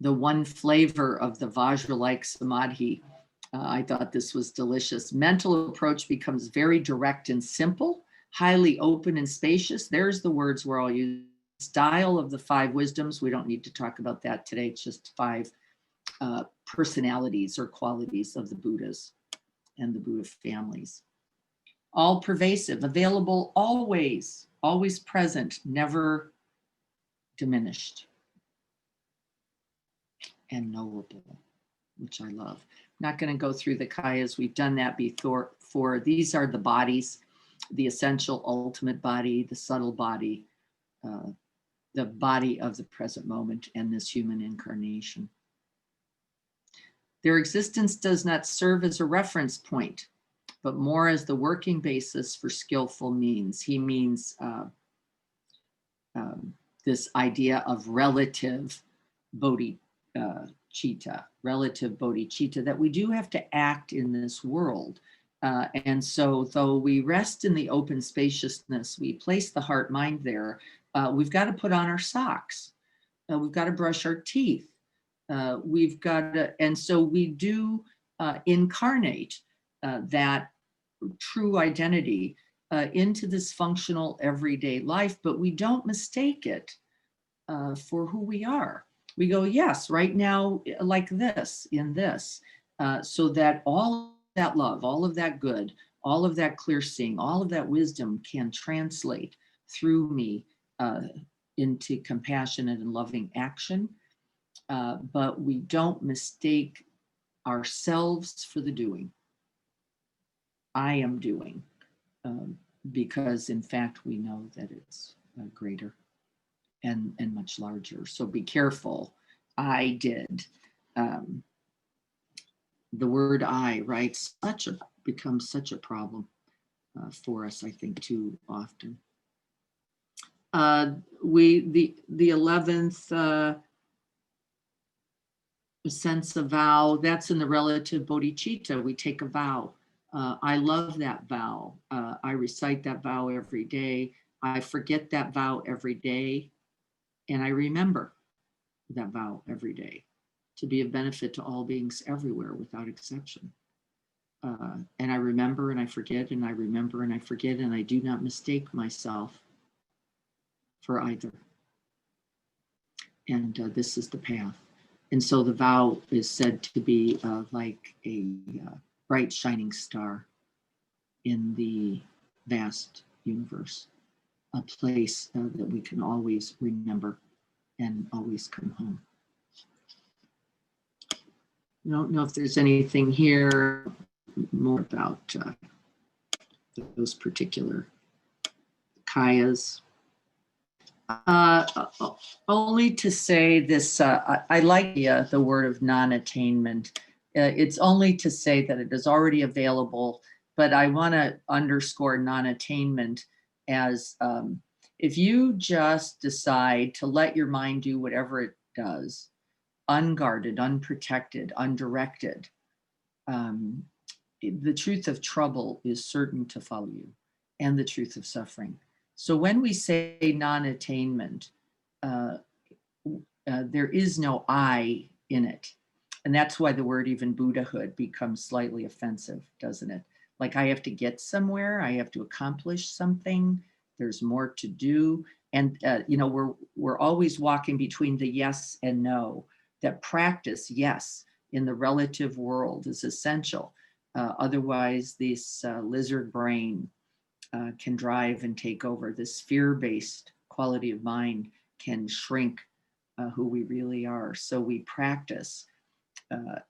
the one flavor of the Vajra-like samadhi. I thought this was delicious. Mental approach becomes very direct and simple, highly open and spacious. There's the words we're all using. Style of the 5 wisdoms. We don't need to talk about that today. It's just 5 personalities or qualities of the Buddhas and the Buddha families. All pervasive, available always, always present, never diminished, and knowable, which I love. I'm not going to go through the kayas. We've done that before. These are the bodies, the essential ultimate body, the subtle body, the body of the present moment, and this human incarnation. Their existence does not serve as a reference point, but more as the working basis for skillful means. He means this idea of relative bodhicitta, that we do have to act in this world. And so though we rest in the open spaciousness, we place the heart mind there, we've got to put on our socks. We've got to brush our teeth. We've got to, and so we do incarnate that true identity into this functional everyday life, but we don't mistake it for who we are. We go, yes, right now, like this, in this, so that all that love, all of that good, all of that clear seeing, all of that wisdom can translate through me into compassionate and loving action. But we don't mistake ourselves for the doing. I am doing, because in fact we know that it's greater and much larger. So be careful. I did. The word I, right? Becomes such a problem for us, I think, too often. The 11th sense of vow, that's in the relative bodhicitta. We take a vow. I love that vow. I recite that vow every day. I forget that vow every day. And I remember that vow every day to be of benefit to all beings everywhere without exception. And I remember and I forget and I remember and I forget, and I do not mistake myself for either. And this is the path. And so the vow is said to be like a bright shining star in the vast universe, a place that we can always remember and always come home. I don't know if there's anything here more about those particular kayas. Only to say this, I like the word of non-attainment. It's only to say that it is already available, but I want to underscore non-attainment as if you just decide to let your mind do whatever it does, unguarded, unprotected, undirected, the truth of trouble is certain to follow you, and the truth of suffering. So when we say non-attainment, there is no I in it. And that's why the word even Buddhahood becomes slightly offensive, doesn't it? Like I have to get somewhere, I have to accomplish something, there's more to do. And we're always walking between the yes and no. That practice, yes, in the relative world is essential. Otherwise, this lizard brain can drive and take over. This fear-based quality of mind can shrink who we really are. So we practice.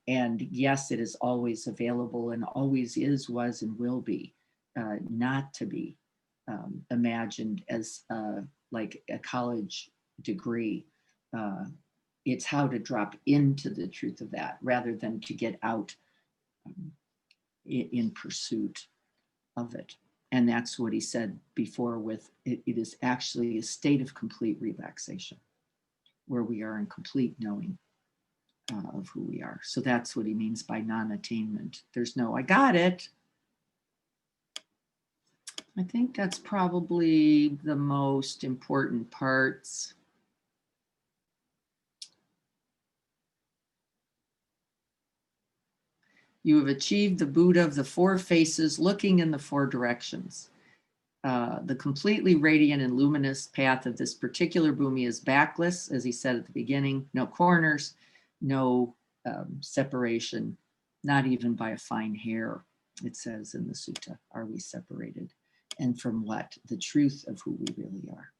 And yes, it is always available and always is, was, and will be, not to be imagined as like a college degree. It's how to drop into the truth of that rather than to get out in pursuit of it. And that's what he said before with it is actually a state of complete relaxation where we are in complete knowing of who we are. So that's what he means by non-attainment. There's no, I got it. I think that's probably the most important parts. You have achieved the Buddha of the four faces, looking in the four directions. The completely radiant and luminous path of this particular Bhumi is backless, as he said at the beginning, no corners, no separation, not even by a fine hair, it says in the sutta, are we separated. And from what? The truth of who we really are.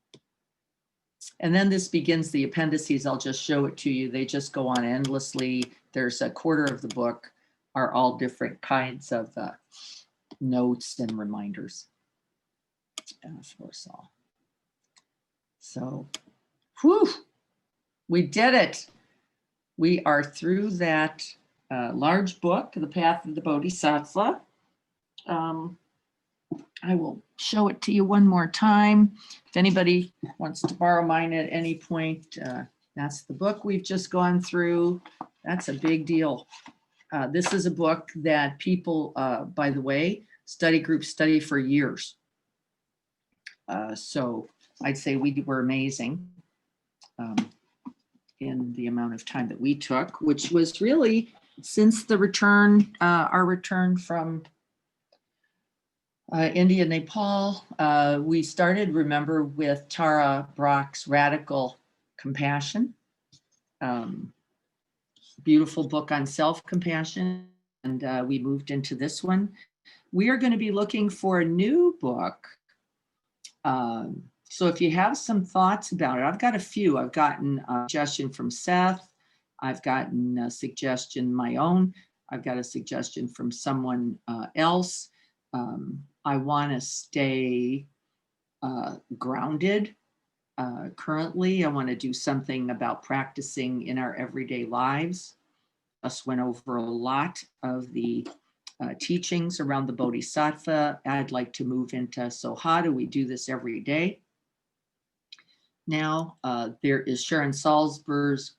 And then this begins the appendices. I'll just show it to you. They just go on endlessly. There's a quarter of the book are all different kinds of notes and reminders for us all. So, whew, we did it. We are through that large book, The Path of the Bodhisattva. I will show it to you one more time. If anybody wants to borrow mine at any point, that's the book we've just gone through. That's a big deal. This is a book that people, by the way, study groups study for years. So I'd say we were amazing in the amount of time that we took, which was really since the return, our return from India, Nepal. We started, remember, with Tara Brach's Radical Compassion. Beautiful book on self-compassion, and we moved into this one. We are going to be looking for a new book. So if you have some thoughts about it, I've got a few. I've gotten a suggestion from Seth. I've gotten a suggestion my own. I've got a suggestion from someone else. I want to stay grounded. Currently, I want to do something about practicing in our everyday lives. Us went over a lot of the teachings around the Bodhisattva. I'd like to move into, so how do we do this every day? Now, there is Sharon Salzberg's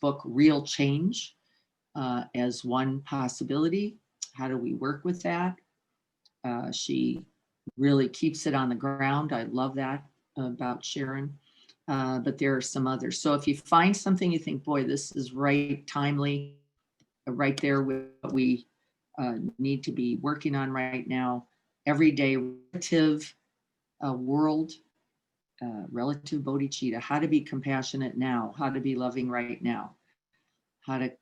book, Real Change, as one possibility. How do we work with that? She really keeps it on the ground. I love that about Sharon, but there are some others. So if you find something you think, boy, this is right, timely, right there with what we need to be working on right now, everyday relative world, relative bodhicitta, how to be compassionate now, how to be loving right now, how to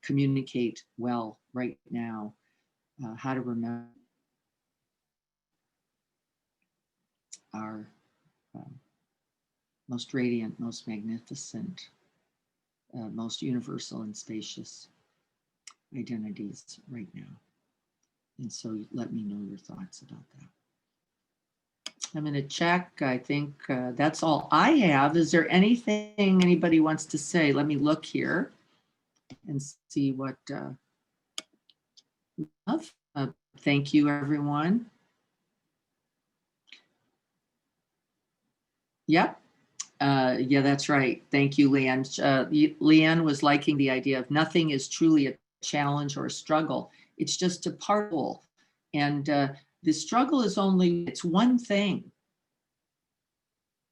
communicate well right now, how to remember our most radiant, most magnificent, most universal and spacious identities right now. And so let me know your thoughts about that. I'm going to check. I think that's all I have. Is there anything anybody wants to say? Let me look here and see what we have. Thank you, everyone. Yep. Yeah, that's right. Thank you, Leanne. Leanne was liking the idea of nothing is truly a challenge or a struggle. It's just a part of. And the struggle is only, it's one thing.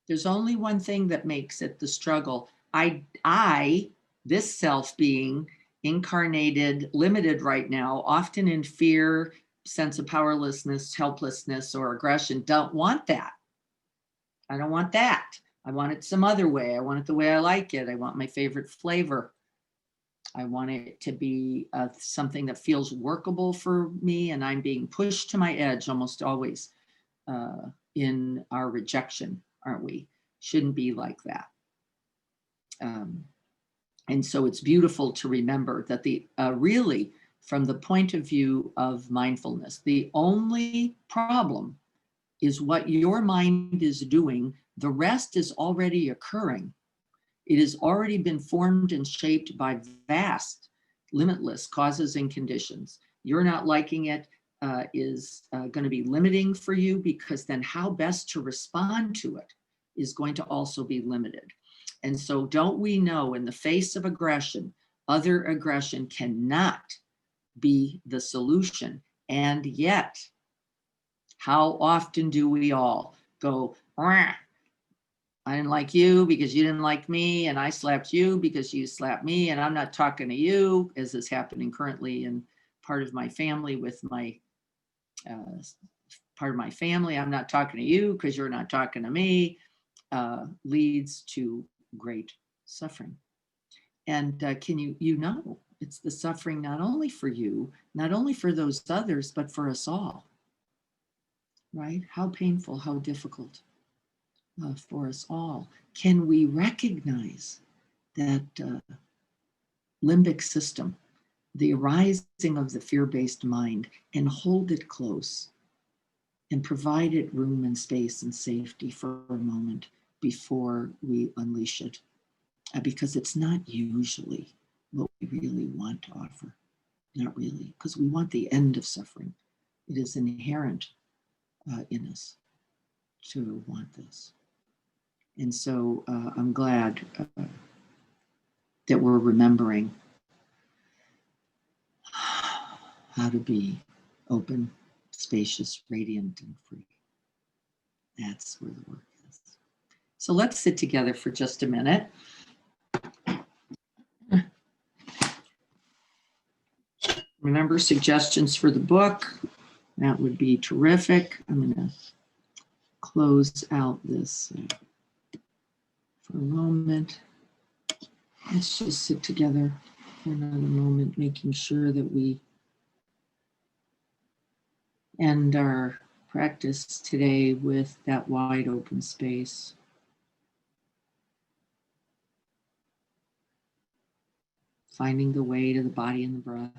There's only one thing that makes it the struggle. I, this self being incarnated, limited right now, often in fear, sense of powerlessness, helplessness, or aggression, don't want that. I don't want that. I want it some other way. I want it the way I like it. I want my favorite flavor. I want it to be something that feels workable for me, and I'm being pushed to my edge almost always in our rejection, aren't we? Shouldn't be like that. And so it's beautiful to remember that the really, from the point of view of mindfulness, the only problem is what your mind is doing. The rest is already occurring. It has already been formed and shaped by vast, limitless causes and conditions. You're not liking it is going to be limiting for you, because then how best to respond to it is going to also be limited. And so don't we know, in the face of aggression, other aggression cannot be the solution. And yet, how often do we all go, I didn't like you because you didn't like me, and I slapped you because you slapped me, and I'm not talking to you, as is happening currently in part of my family with my part of my family, I'm not talking to you because you're not talking to me, leads to great suffering. And can you know, it's the suffering not only for you, not only for those others, but for us all, right? How painful, how difficult for us all. Can we recognize that limbic system, the arising of the fear-based mind, and hold it close and provide it room and space and safety for a moment before we unleash it? Because it's not usually what we really want to offer. Not really, because we want the end of suffering. It is inherent in us to want this. And so I'm glad that we're remembering how to be open, spacious, radiant, and free. That's where the work is. So let's sit together for just a minute. Remember, suggestions for the book, that would be terrific. I'm going to close out this for a moment. Let's just sit together for another moment, making sure that we end our practice today with that wide open space. Finding the way to the body and the breath.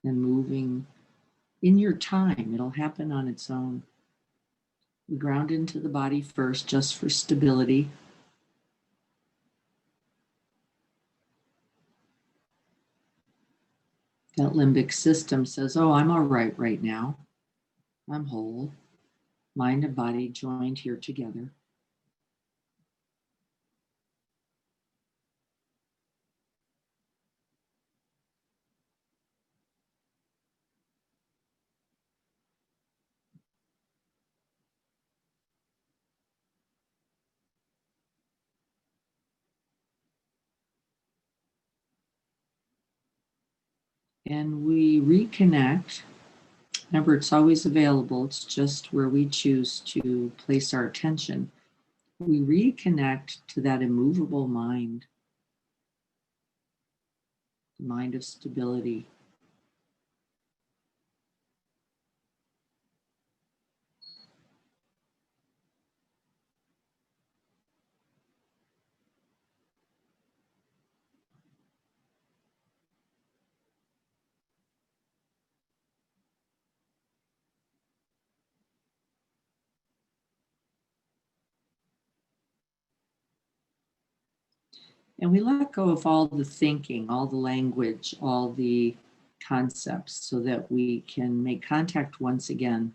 And moving in your time. It'll happen on its own. We ground into the body first, just for stability. That limbic system says, oh, I'm all right now. I'm whole. Mind and body joined here together. And we reconnect. Remember, it's always available. It's just where we choose to place our attention. We reconnect to that immovable mind, the mind of stability. And we let go of all the thinking, all the language, all the concepts, so that we can make contact once again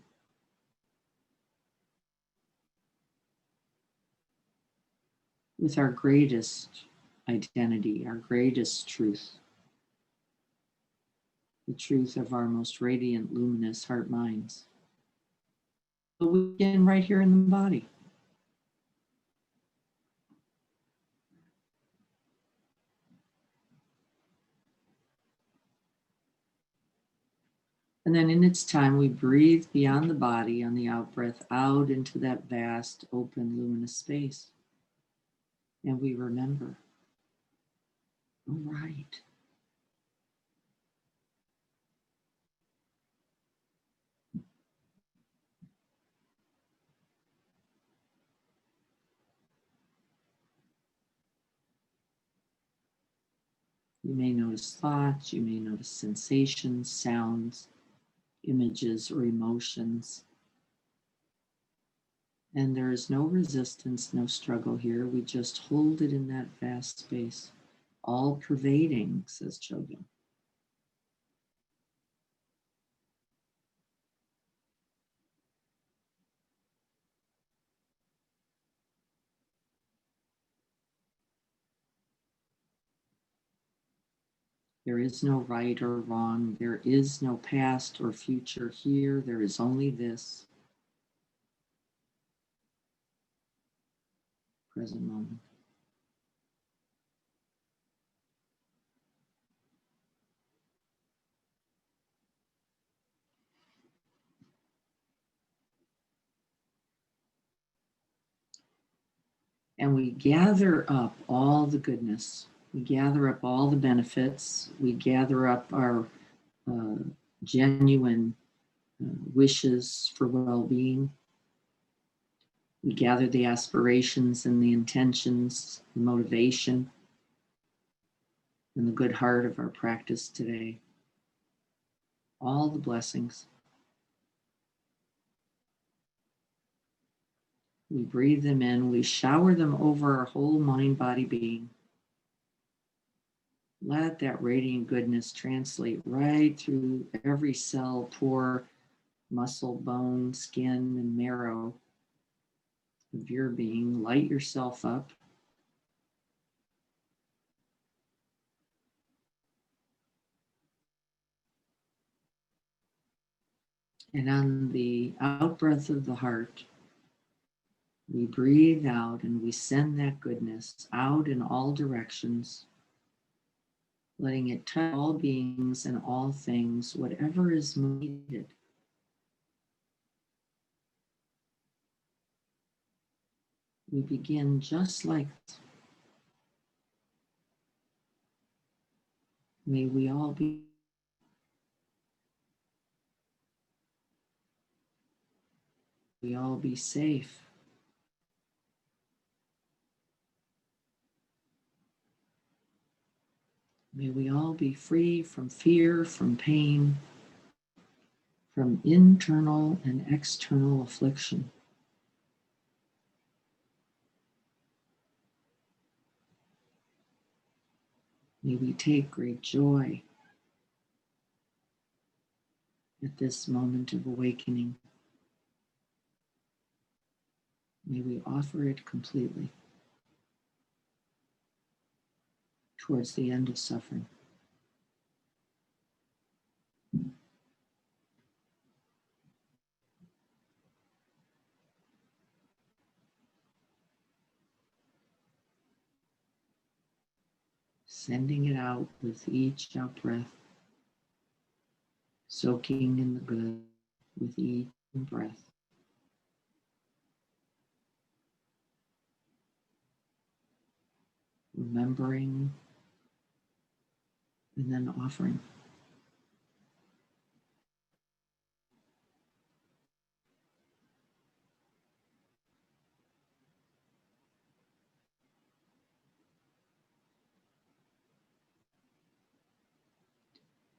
with our greatest identity, our greatest truth, the truth of our most radiant, luminous heart minds. But we begin right here in the body. And then in its time, we breathe beyond the body on the out breath out into that vast, open, luminous space. And we remember, all right. You may notice thoughts, you may notice sensations, sounds, images, or emotions. And there is no resistance, no struggle here. We just hold it in that vast space, all pervading, says Chogyam. There is no right or wrong. There is no past or future here. There is only this. present moment. And we gather up all the goodness. We gather up all the benefits. We gather up our genuine wishes for well-being. We gather the aspirations and the intentions, the motivation, and the good heart of our practice today. All the blessings. We breathe them in, we shower them over our whole mind, body, being. Let that radiant goodness translate right through every cell, pore, muscle, bone, skin, and marrow of your being. Light yourself up. And on the out breath of the heart, we breathe out and we send that goodness out in all directions, letting it touch all beings and all things, whatever is needed. We begin just like this. May we all be safe. May we all be free from fear, from pain, from internal and external affliction. May we take great joy at this moment of awakening. May we offer it completely towards the end of suffering. Sending it out with each out breath, soaking in the good with each breath. Remembering and then offering.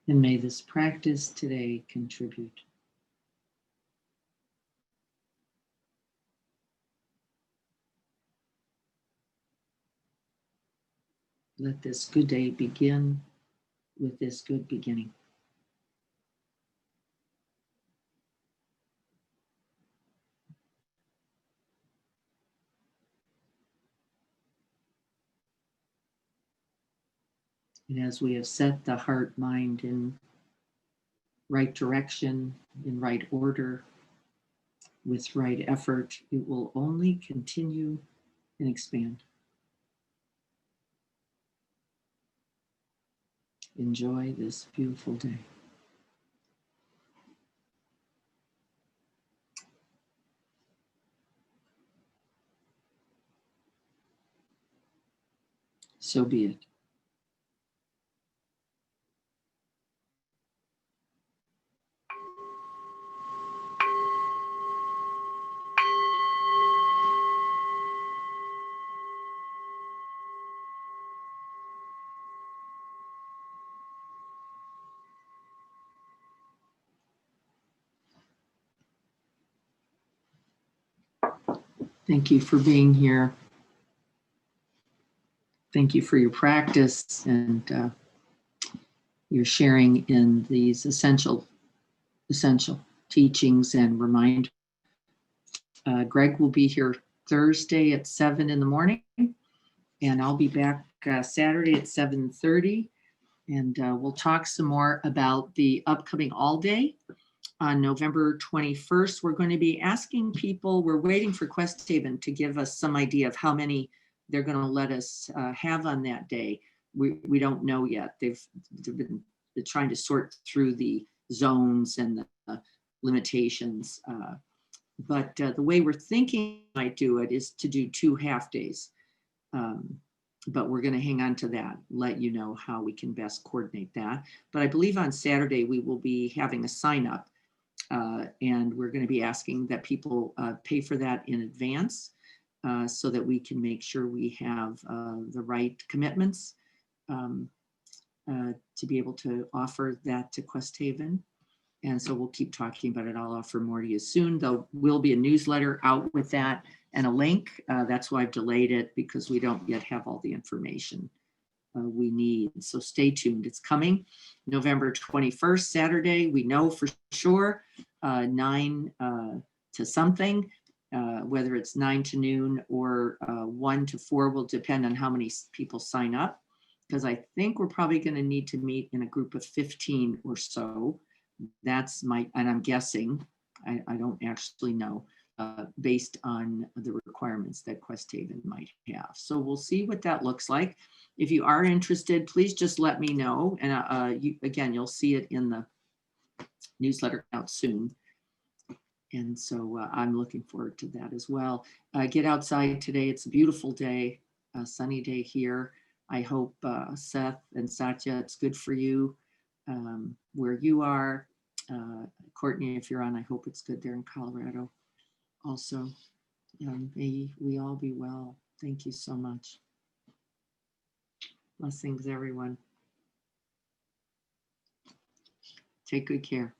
And may this practice today contribute. Let this good day begin with this good beginning. And as we have set the heart, mind in right direction, in right order, with right effort, it will only continue and expand. Enjoy this beautiful day. So be it. Thank you for being here. Thank you for your practice and your sharing in these essential teachings and reminders. Greg will be here Thursday at 7 in the morning, and I'll be back Saturday at 7:30, and we'll talk some more about the upcoming all day on November 21st, we're going to be asking people, we're waiting for Quest Haven to give us some idea of how many they're going to let us have on that day. We don't know yet. They've been trying to sort through the zones and the limitations. But the way we're thinking I might do it is to do 2 half days. But we're going to hang on to that, let you know how we can best coordinate that. But I believe on Saturday we will be having a sign up, and we're going to be asking that people pay for that in advance, so that we can make sure we have the right commitments to be able to offer that to Quest Haven. And so we'll keep talking about it. I'll offer more to you soon. There will be a newsletter out with that and a link. That's why I've delayed it, because we don't yet have all the information we need. So stay tuned. It's coming November 21st, Saturday. We know for sure 9 to something, whether it's 9 to noon or 1 to 4 will depend on how many people sign up, because I think we're probably going to need to meet in a group of 15 or so. That's and I'm guessing, I don't actually know, based on the requirements that Quest Haven might have. So we'll see what that looks like. If you are interested, please just let me know. And again, you'll see it in the newsletter out soon. And so I'm looking forward to that as well. Get outside today. It's a beautiful day, a sunny day here. I hope Seth and Satya, it's good for you where you are. Courtney, if you're on, I hope it's good there in Colorado also. May we all be well. Thank you so much. Blessings, everyone. Take good care.